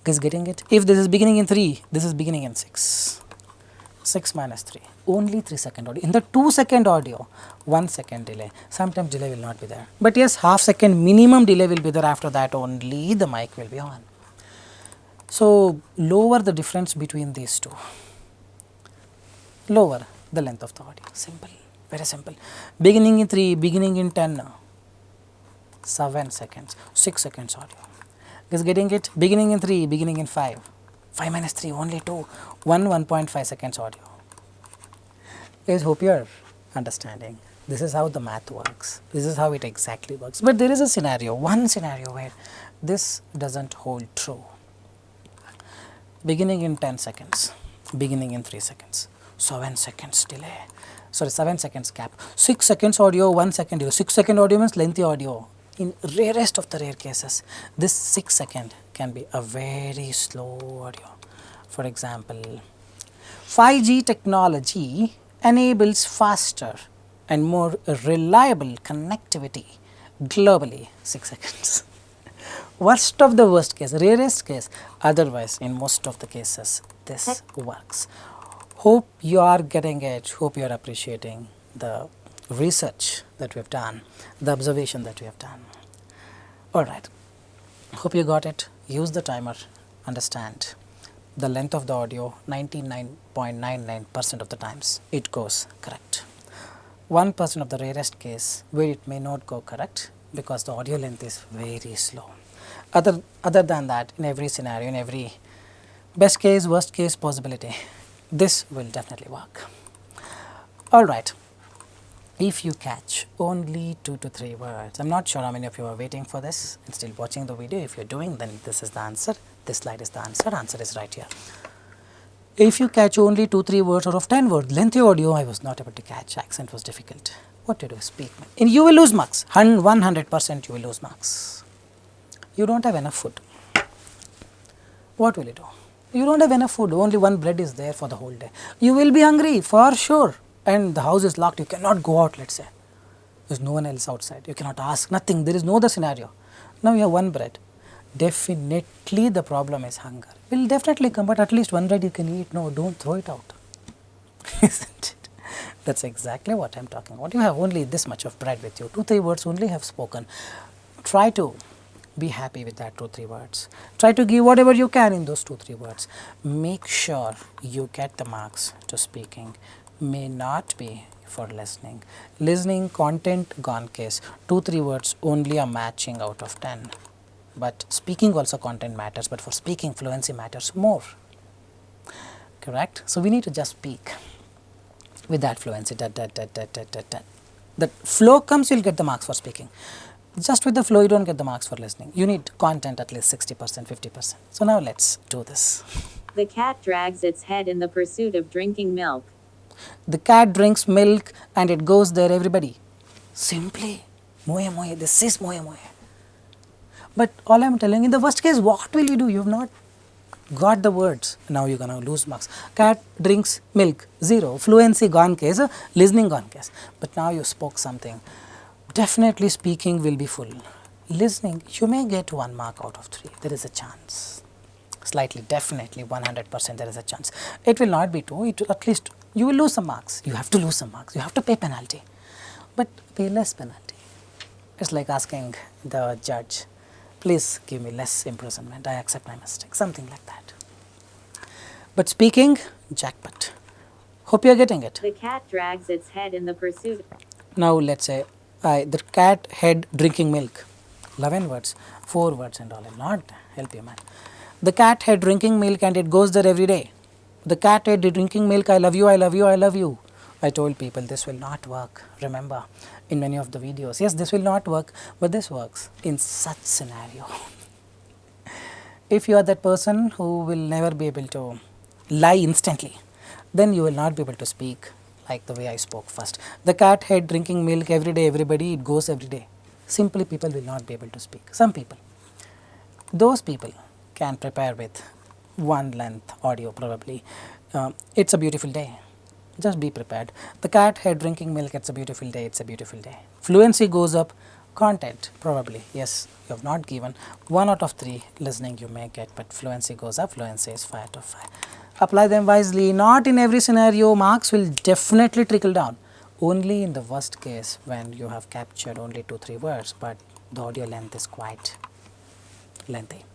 Guys getting it? If this is beginning in 3, this is beginning in 6. 6 minus 3, only 3 second audio. In the 2 second audio, 1 second delay. Sometimes delay will not be there. But yes, half second minimum delay will be there. After that only the mic will be on. So lower the difference between these two. Lower the length of the audio. Simple, very simple. Beginning in 3, beginning in 10, 7 seconds, 6 seconds audio. Is getting it? Beginning in 3, beginning in 5. 5 minus 3, only 2, 1.5 seconds audio. Guys, hope you are understanding. This is how the math works. This is how it exactly works. But there is a scenario, one scenario where this doesn't hold true. Beginning in 10 seconds, beginning in 3 seconds, 7 seconds delay. Sorry, 7 seconds gap. 6 seconds audio, 1 second delay. 6 second audio means lengthy audio. In rarest of the rare cases, this 6 second can be a very slow audio. For example, 5G technology enables faster and more reliable connectivity globally. 6 seconds. Worst of the worst case, rarest case. Otherwise, in most of the cases, this works. Hope you are getting it. Hope you are appreciating the research that we have done, the observation that we have done. Alright, hope you got it. Use the timer, understand the length of the audio. 99.99% of the times it goes correct. 1% of the rarest case where it may not go correct because the audio length is very slow. Other than that, in every scenario, in every best case, worst case possibility, this will definitely work. Alright, if you catch only 2 to 3 words, I'm not sure how many of you are waiting for this and still watching the video. If you're doing, then this is the answer. This slide is the answer. Answer is right here. If you catch only 2-3 words out of 10 words, lengthy audio I was not able to catch. Accent was difficult. What to do? Speak. And you will lose marks. 100% you will lose marks. You don't have enough food. What will you do? You don't have enough food. Only one bread is there for the whole day. You will be hungry for sure. And the house is locked, you cannot go out, let's say. There's no one else outside. You cannot ask, nothing. There is no other scenario. Now you have one bread. Definitely the problem is hunger. Will definitely come, but at least one bread you can eat. No, don't throw it out. Isn't it? That's exactly what I'm talking about. You have only this much of bread with you. 2-3 words only have spoken. Try to be happy with that 2-3 words. Try to give whatever you can in those 2-3 words. Make sure you get the marks to speaking. May not be for listening. Listening, content, gone case. 2-3 words only are matching out of 10. But speaking also content matters, but for speaking fluency matters more. Correct? So we need to just speak with that fluency. The flow comes, you'll get the marks for speaking. Just with the flow, you don't get the marks for listening. You need content at least 60%, 50%. So now let's do this. The cat drags its head in the pursuit of drinking milk. The cat drinks milk and it goes there, everybody. Simply, moye moye, this is moye moye. But all I'm telling you, in the worst case, what will you do? You have not got the words. Now you're going to lose marks. Cat drinks milk, 0. Fluency gone case, listening gone case. But now you spoke something. Definitely speaking will be full. Listening, you may get 1 mark out of 3. There is a chance. Slightly, definitely 100% there is a chance. It will not be 2, it will at least, you will lose some marks. You have to lose some marks. You have to pay penalty. But pay less penalty. It's like asking the judge, please give me less imprisonment. I accept my mistake. Something like that. But speaking, jackpot. Hope you are getting it. The cat drags its head in the pursuit. Now let's say the cat head drinking milk. 11 words, 4 words and all. I'll not help you, man. The cat head drinking milk and it goes there every day. The cat head drinking milk, I love you, I love you, I love you. I told people this will not work. Remember, in many of the videos, yes, this will not work, but this works in such scenario. If you are that person who will never be able to lie instantly, then you will not be able to speak like the way I spoke first. The cat head drinking milk every day, everybody, it goes every day. Simply people will not be able to speak. Some people, those people can prepare with one length audio probably. It's a beautiful day. Just be prepared. The cat head drinking milk, it's a beautiful day, it's a beautiful day. Fluency goes up, content probably, yes, you have not given 1 out of 3 listening you may get, but fluency goes up, fluency is 5 out of 5. Apply them wisely, not in every scenario, marks will definitely trickle down. Only in the worst case when you have captured only 2-3 words, but the audio length is quite lengthy.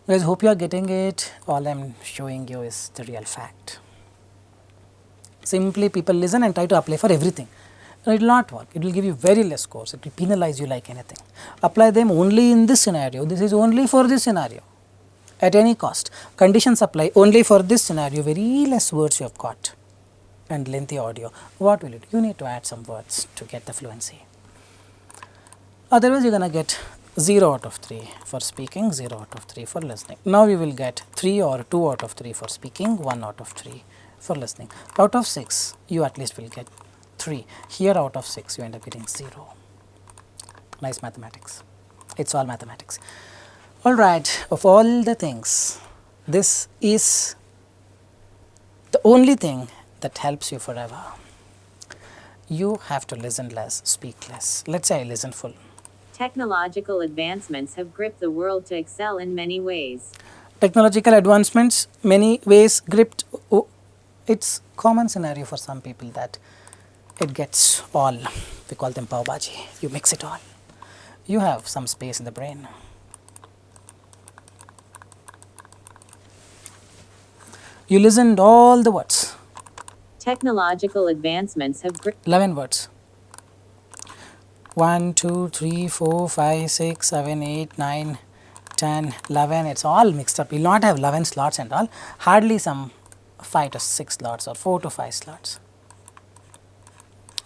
Guys, hope you are getting it. All I am showing you is the real fact. Simply people listen and try to apply for everything. It will not work. It will give you very less scores. It will penalize you like anything. Apply them only in this scenario. This is only for this scenario. At any cost. Conditions apply only for this scenario. Very less words you have got and lengthy audio. What will you do? You need to add some words to get the fluency. Otherwise, you are going to get 0 out of 3 for speaking, 0 out of 3 for listening. Now, you will get 3 or 2 out of 3 for speaking, 1 out of 3 for listening. Out of 6, you at least will get 3. Here out of 6, you end up getting 0. Nice mathematics. It's all mathematics. Alright, of all the things, this is the only thing that helps you forever. You have to listen less, speak less. Let's say I listen full. Technological advancements have gripped the world to excel in many ways. Technological advancements, many ways gripped. It's common scenario for some people that it gets all. We call them pav bhaji. You mix it all. You have some space in the brain. You listened all the words. Technological advancements have 11 words. 1, 2, 3, 4, 5, 6, 7, 8, 9, 10, 11. It's all mixed up. You'll not have 11 slots and all. Hardly some 5 to 6 slots or 4 to 5 slots.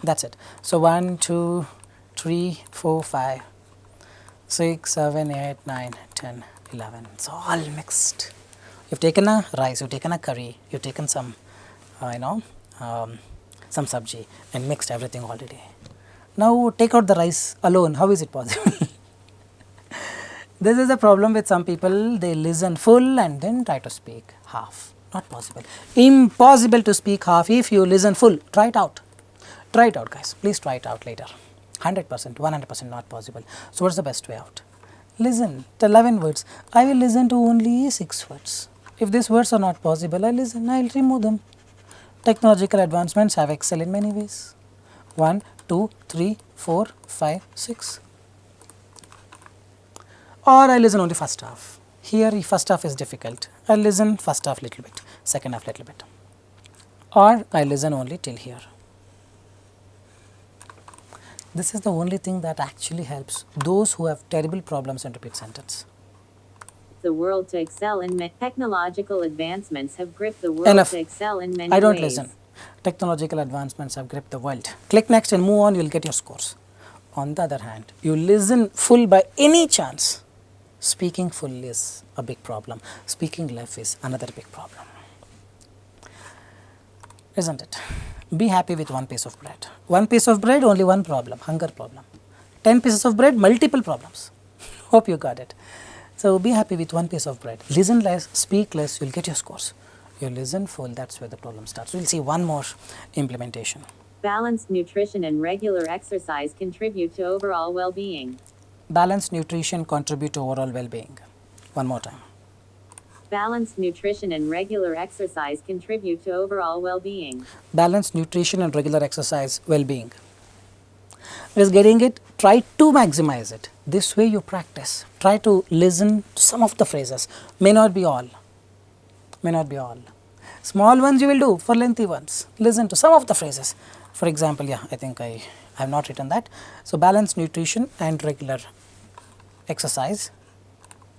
That's it. So 1, 2, 3, 4, 5, 6, 7, 8, 9, 10, 11. It's all mixed. You've taken a rice, you've taken a curry, you've taken some, some sabji and mixed everything already. Now take out the rice alone. How is it possible? This is the problem with some people. They listen full and then try to speak half. Not possible. Impossible to speak half if you listen full. Try it out. Try it out, guys. Please try it out later. 100%, 100% not possible. So what's the best way out? Listen. The 11 words. I will listen to only 6 words. If these words are not possible, I listen. I will remove them. Technological advancements have excelled in many ways. 1, 2, 3, 4, 5, 6. Or I listen only first half. Here first half is difficult. I listen first half little bit, second half little bit. Or I listen only till here. This is the only thing that actually helps those who have terrible problems in repeat sentence. The world to excel in technological advancements have gripped the world Enough. to excel in many I don't ways. listen. Technological advancements have gripped the world. Click next and move on, you will get your scores. On the other hand, you listen full by any chance. Speaking full is a big problem. Speaking less is another big problem. Isn't it? Be happy with 1 piece of bread. 1 piece of bread, only 1 problem, hunger problem. 10 pieces of bread, multiple problems. Hope you got it. So be happy with 1 piece of bread. Listen less, speak less, you'll get your scores. You listen full, that's where the problem starts. We'll see one more implementation. Balanced nutrition and regular exercise contribute to overall well-being. Balanced nutrition contribute to overall well-being. One more time. Balanced nutrition and regular exercise contribute to overall well-being. Balanced nutrition and regular exercise, well-being. Just getting it, try to maximize it. This way you practice. Try to listen to some of the phrases. May not be all. May not be all. Small ones you will do for lengthy ones. Listen to some of the phrases. For example, yeah, I think I have not written that. So, balanced nutrition and regular exercise.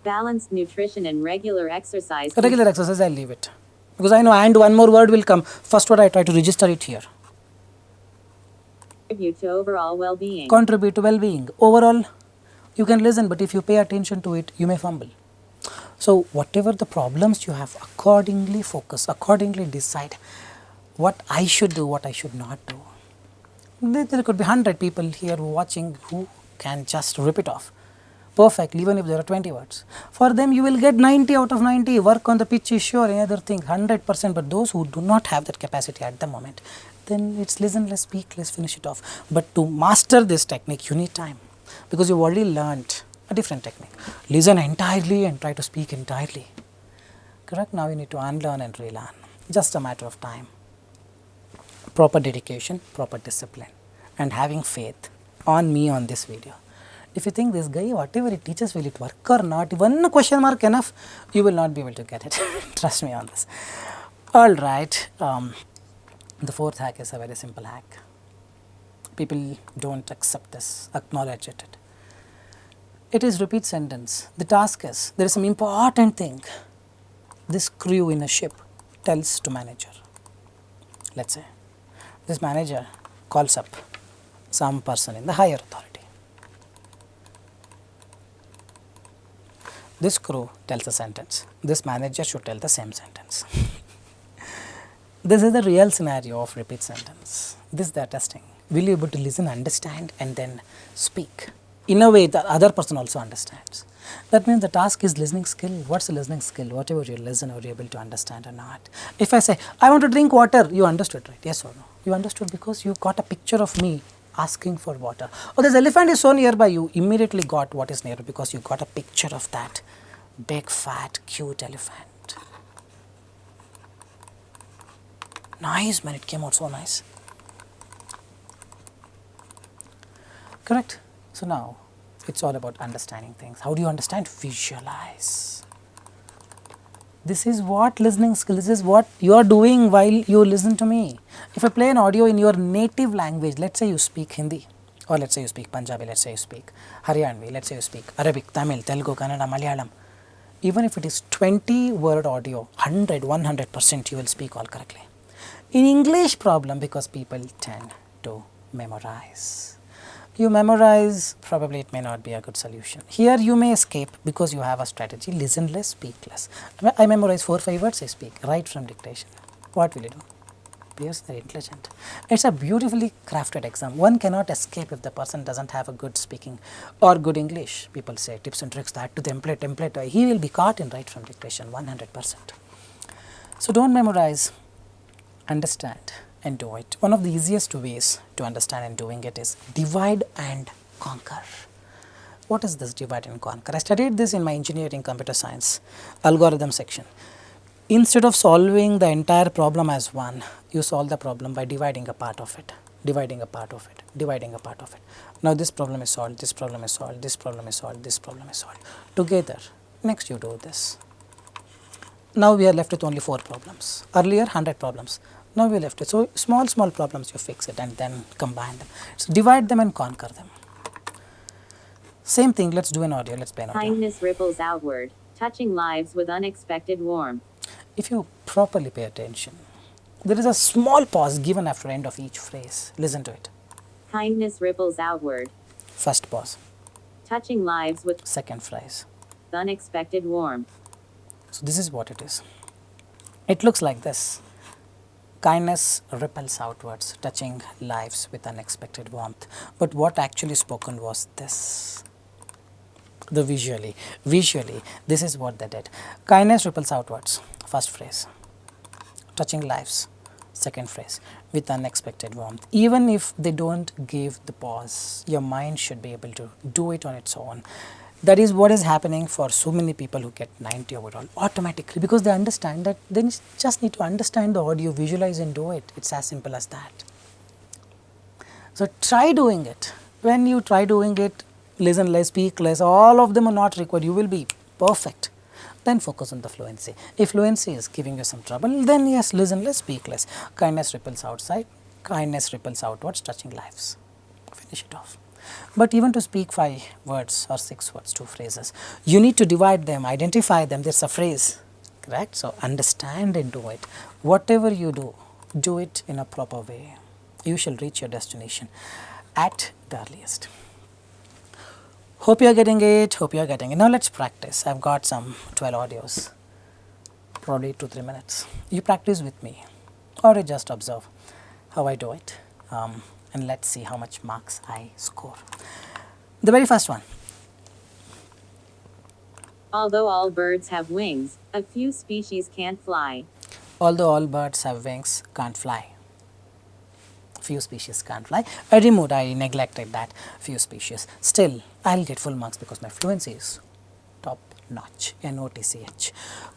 Balanced nutrition and regular exercise Regular exercise, I'll leave it. Because I know and one more word will come. First word I try to register it here. contribute to overall well-being. Contribute to well-being. Overall, you can listen, but if you pay attention to it, you may fumble. So, whatever the problems you have, accordingly focus, accordingly decide what I should do, what I should not do. There could be 100 people here watching who can just rip it off perfectly, even if there are 20 words. For them, you will get 90 out of 90. Work on the pitch is sure, any other thing, 100%. But those who do not have that capacity at the moment, then it's listen less, speak less, finish it off. But to master this technique, you need time, because you've already learnt a different technique. Listen entirely and try to speak entirely. Correct? Now you need to unlearn and relearn. Just a matter of time. Proper dedication, proper discipline, and having faith on me on this video. If you think this guy, whatever he teaches, will it work or not, one question mark enough, you will not be able to get it. Trust me on this. Alright, the fourth hack is a very simple hack. People don't accept this, acknowledge it. It is repeat sentence. The task is, there is some important thing this crew in a ship tells to manager. Let's say, this manager calls up some person in the higher authority. This crew tells a sentence. This manager should tell the same sentence. This is the real scenario of repeat sentence. This they are testing. Will you be able to listen, understand, and then speak in a way that other person also understands? That means the task is listening skill. What's the listening skill? Whatever you listen, are you able to understand or not? If I say, I want to drink water, you understood, right? Yes or no? You understood because you got a picture of me asking for water. Oh, this elephant is so nearby, you immediately got what is near because you got a picture of that big, fat, cute elephant. Nice, man, it came out so nice. Correct? So now, it's all about understanding things. How do you understand? Visualize. This is what listening skill, this is what you are doing while you listen to me. If I play an audio in your native language, let's say you speak Hindi, or let's say you speak Punjabi, let's say you speak Haryanvi, let's say you speak Arabic, Tamil, Telugu, Kannada, Malayalam. Even if it is 20 word audio, 100% you will speak all correctly. In English problem, because people tend to memorize. You memorize, probably it may not be a good solution. Here you may escape because you have a strategy, listen less, speak less. I memorize 4-5 words, I speak, right from dictation. What will you do? Yes, they're intelligent. It's a beautifully crafted exam. One cannot escape if the person doesn't have a good speaking or good English. People say tips and tricks, that to template. He will be caught in right from dictation, 100%. So don't memorize, understand and do it. One of the easiest ways to understand and doing it is divide and conquer. What is this divide and conquer? I studied this in my engineering computer science algorithm section. Instead of solving the entire problem as one, you solve the problem by dividing a part of it, dividing a part of it, dividing a part of it. Now this problem is solved, this problem is solved, this problem is solved, this problem is solved. Together, next you do this. Now we are left with only 4 problems. Earlier 100 problems. Now we are left with, so small problems you fix it and then combine them. So divide them and conquer them. Same thing, let's do an audio, let's play an audio. Kindness ripples outward, touching lives with unexpected warmth. If you properly pay attention, there is a small pause given after end of each phrase. Listen to it. Kindness ripples outward. First pause. Touching lives with Second phrase. unexpected warmth. So this is what it is. It looks like this. Kindness ripples outwards, touching lives with unexpected warmth. But what actually spoken was this. The visually, this is what they did. Kindness ripples outwards. First phrase. Touching lives. Second phrase. With unexpected warmth. Even if they don't give the pause, your mind should be able to do it on its own. That is what is happening for so many people who get 90 overall automatically, because they understand that they just need to understand the audio, visualize and do it. It's as simple as that. So try doing it. When you try doing it, listen less, speak less, all of them are not required. You will be perfect. then focus on the fluency. If fluency is giving you some trouble, then yes, listen less, speak less. Kindness ripples outside, kindness ripples outwards, touching lives. Finish it off. But even to speak 5 words or 6 words, 2 phrases, you need to divide them, identify them. There's a phrase, correct? So understand and do it. Whatever you do it in a proper way. You shall reach your destination at the earliest. Hope you are getting it. Hope you are getting it. Now let's practice. I've got some 12 audios, probably 2-3 minutes. You practice with me, or you just observe how I do it, and let's see how much marks I score. The very first one. Although all birds have wings, a few species can't fly. Although all birds have wings, can't fly. Few species can't fly. I removed, I neglected that few species. Still, I'll get full marks because my fluency is top notch. NOTCH.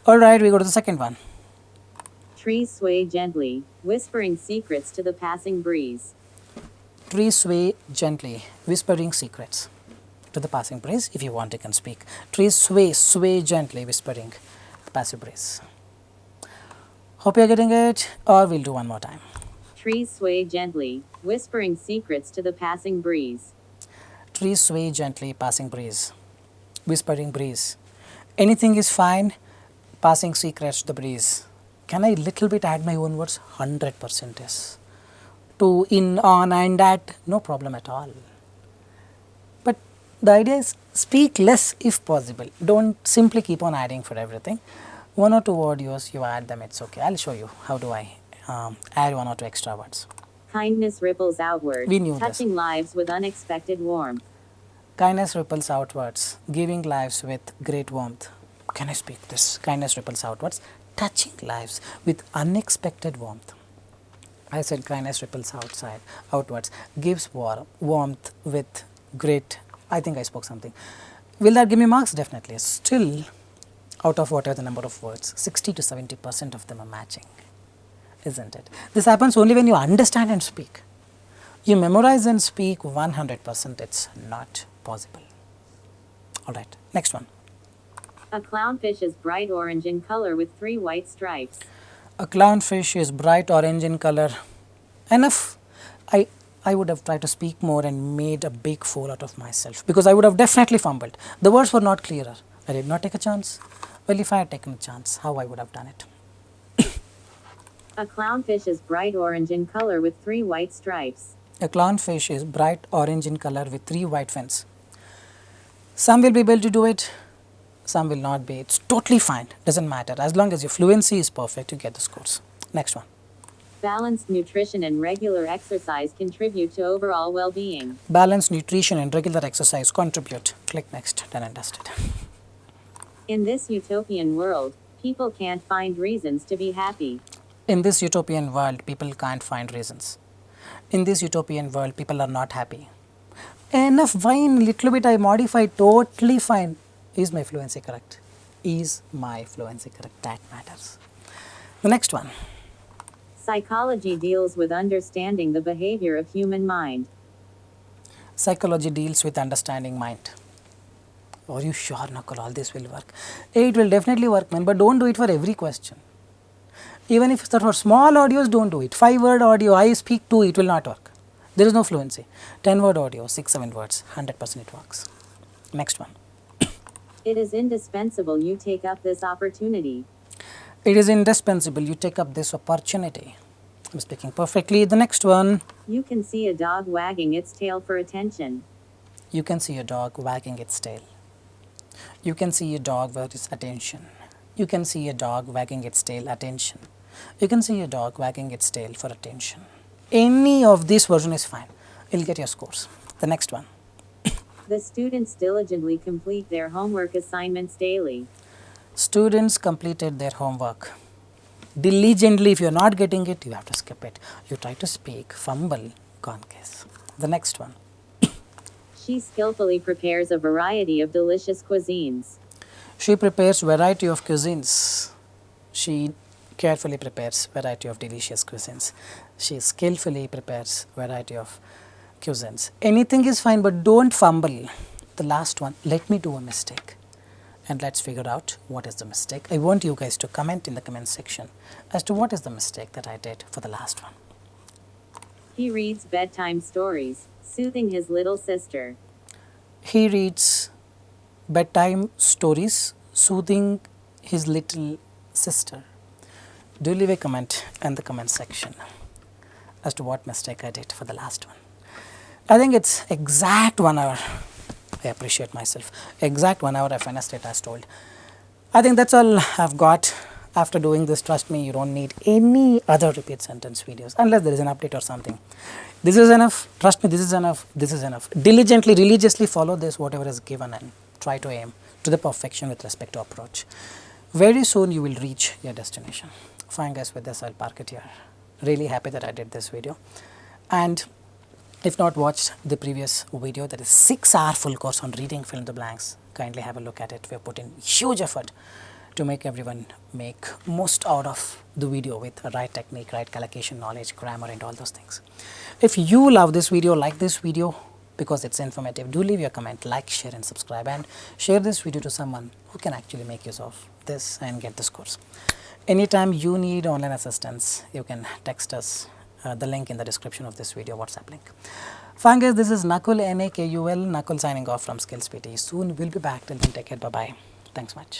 Alright, we go to the second one. Trees sway gently, whispering secrets to the passing breeze. Trees sway gently, whispering secrets to the passing breeze. If you want, you can speak. Trees sway gently, whispering passive breeze. Hope you're getting it, or we'll do one more time. Trees sway gently, whispering secrets to the passing breeze. Trees sway gently, passing breeze, whispering breeze. Anything is fine, passing secrets to the breeze. Can I little bit add my own words? 100% yes. To, in, on, and at, no problem at all. But the idea is speak less if possible. Don't simply keep on adding for everything. 1 or 2 audios, you add them, it's okay. I'll show you how do I add 1 or 2 extra words. Kindness ripples outward, We knew touching this. lives with unexpected warmth. Kindness ripples outwards, giving lives with great warmth. Can I speak this? Kindness ripples outwards, touching lives with unexpected warmth. I said kindness ripples outwards, gives warmth with great, I think I spoke something. Will that give me marks? Definitely. Still, out of whatever the number of words, 60 to 70% of them are matching, isn't it? This happens only when you understand and speak. You memorize and speak 100%, it's not possible. Alright, next one. A clownfish is bright orange in color with 3 white stripes. A clownfish is bright orange in color. Enough. I would have tried to speak more and made a big fool out of myself because I would have definitely fumbled. The words were not clearer. I did not take a chance. Well, if I had taken a chance, how I would have done it? A clownfish is bright orange in color with 3 white stripes. A clownfish is bright orange in color with 3 white fins. Some will be able to do it, some will not be. It's totally fine. Doesn't matter. As long as your fluency is perfect, you get the scores. Next one. Balanced nutrition and regular exercise contribute to overall well-being. Balanced nutrition and regular exercise contribute. Click next. Done and dusted. In this utopian world, people can't find reasons to be happy. In this utopian world, people can't find reasons. In this utopian world, people are not happy. Enough, fine, little bit I modified, totally fine. Is my fluency correct? Is my fluency correct? That matters. The next one. Psychology deals with understanding the behavior of human mind. Psychology deals with understanding mind. Are you sure, Nakul, all this will work? It will definitely work, man, but don't do it for every question. Even if it's for small audios, don't do it. 5-word audio, I speak 2, it will not work. There is no fluency. 10-word audio, 6-7 words, 100% it works. Next one. It is indispensable you take up this opportunity. It is indispensable you take up this opportunity. I'm speaking perfectly. The next one. You can see a dog wagging its tail for attention. You can see a dog wagging its tail. You can see a dog with its attention. You can see a dog wagging its tail, attention. You can see a dog wagging its tail for attention. Any of this version is fine. You'll get your scores. The next one. The students diligently complete their homework assignments daily. Students completed their homework. Diligently, if you're not getting it, you have to skip it. You try to speak, fumble, gone case. The next one. She skillfully prepares a variety of delicious cuisines. She prepares variety of cuisines. She carefully prepares variety of delicious cuisines. She skillfully prepares variety of cuisines. Anything is fine, but don't fumble. The last one, let me do a mistake. and let's figure out what is the mistake. I want you guys to comment in the comment section as to what is the mistake that I did for the last one. He reads bedtime stories, soothing his little sister. He reads bedtime stories, soothing his little sister. Do leave a comment in the comment section as to what mistake I did for the last one. I think it's exact 1 hour. I appreciate myself. Exact 1 hour I finished it as told. I think that's all I've got. After doing this, trust me, you don't need any other repeat sentence videos unless there is an update or something. This is enough. Trust me, this is enough. This is enough. Diligently, religiously follow this, whatever is given, and try to aim to the perfection with respect to approach. Very soon you will reach your destination. Fine guys, with this I'll park it here. Really happy that I did this video. And if not watched the previous video, that is 6-hour full course on reading fill in the blanks, kindly have a look at it. We have put in huge effort to make everyone make most out of the video with a right technique, right collocation knowledge, grammar and all those things. If you love this video, like this video because it's informative, do leave your comment, like, share and subscribe, and share this video to someone who can actually make use of this and get this course. Anytime you need online assistance, you can text us. The link in the description of this video, WhatsApp link. Fine guys, this is Nakul, Nakul, Nakul signing off from SKILLS PTE. Soon we'll be back. Till then, take care. Bye-bye. Thanks much.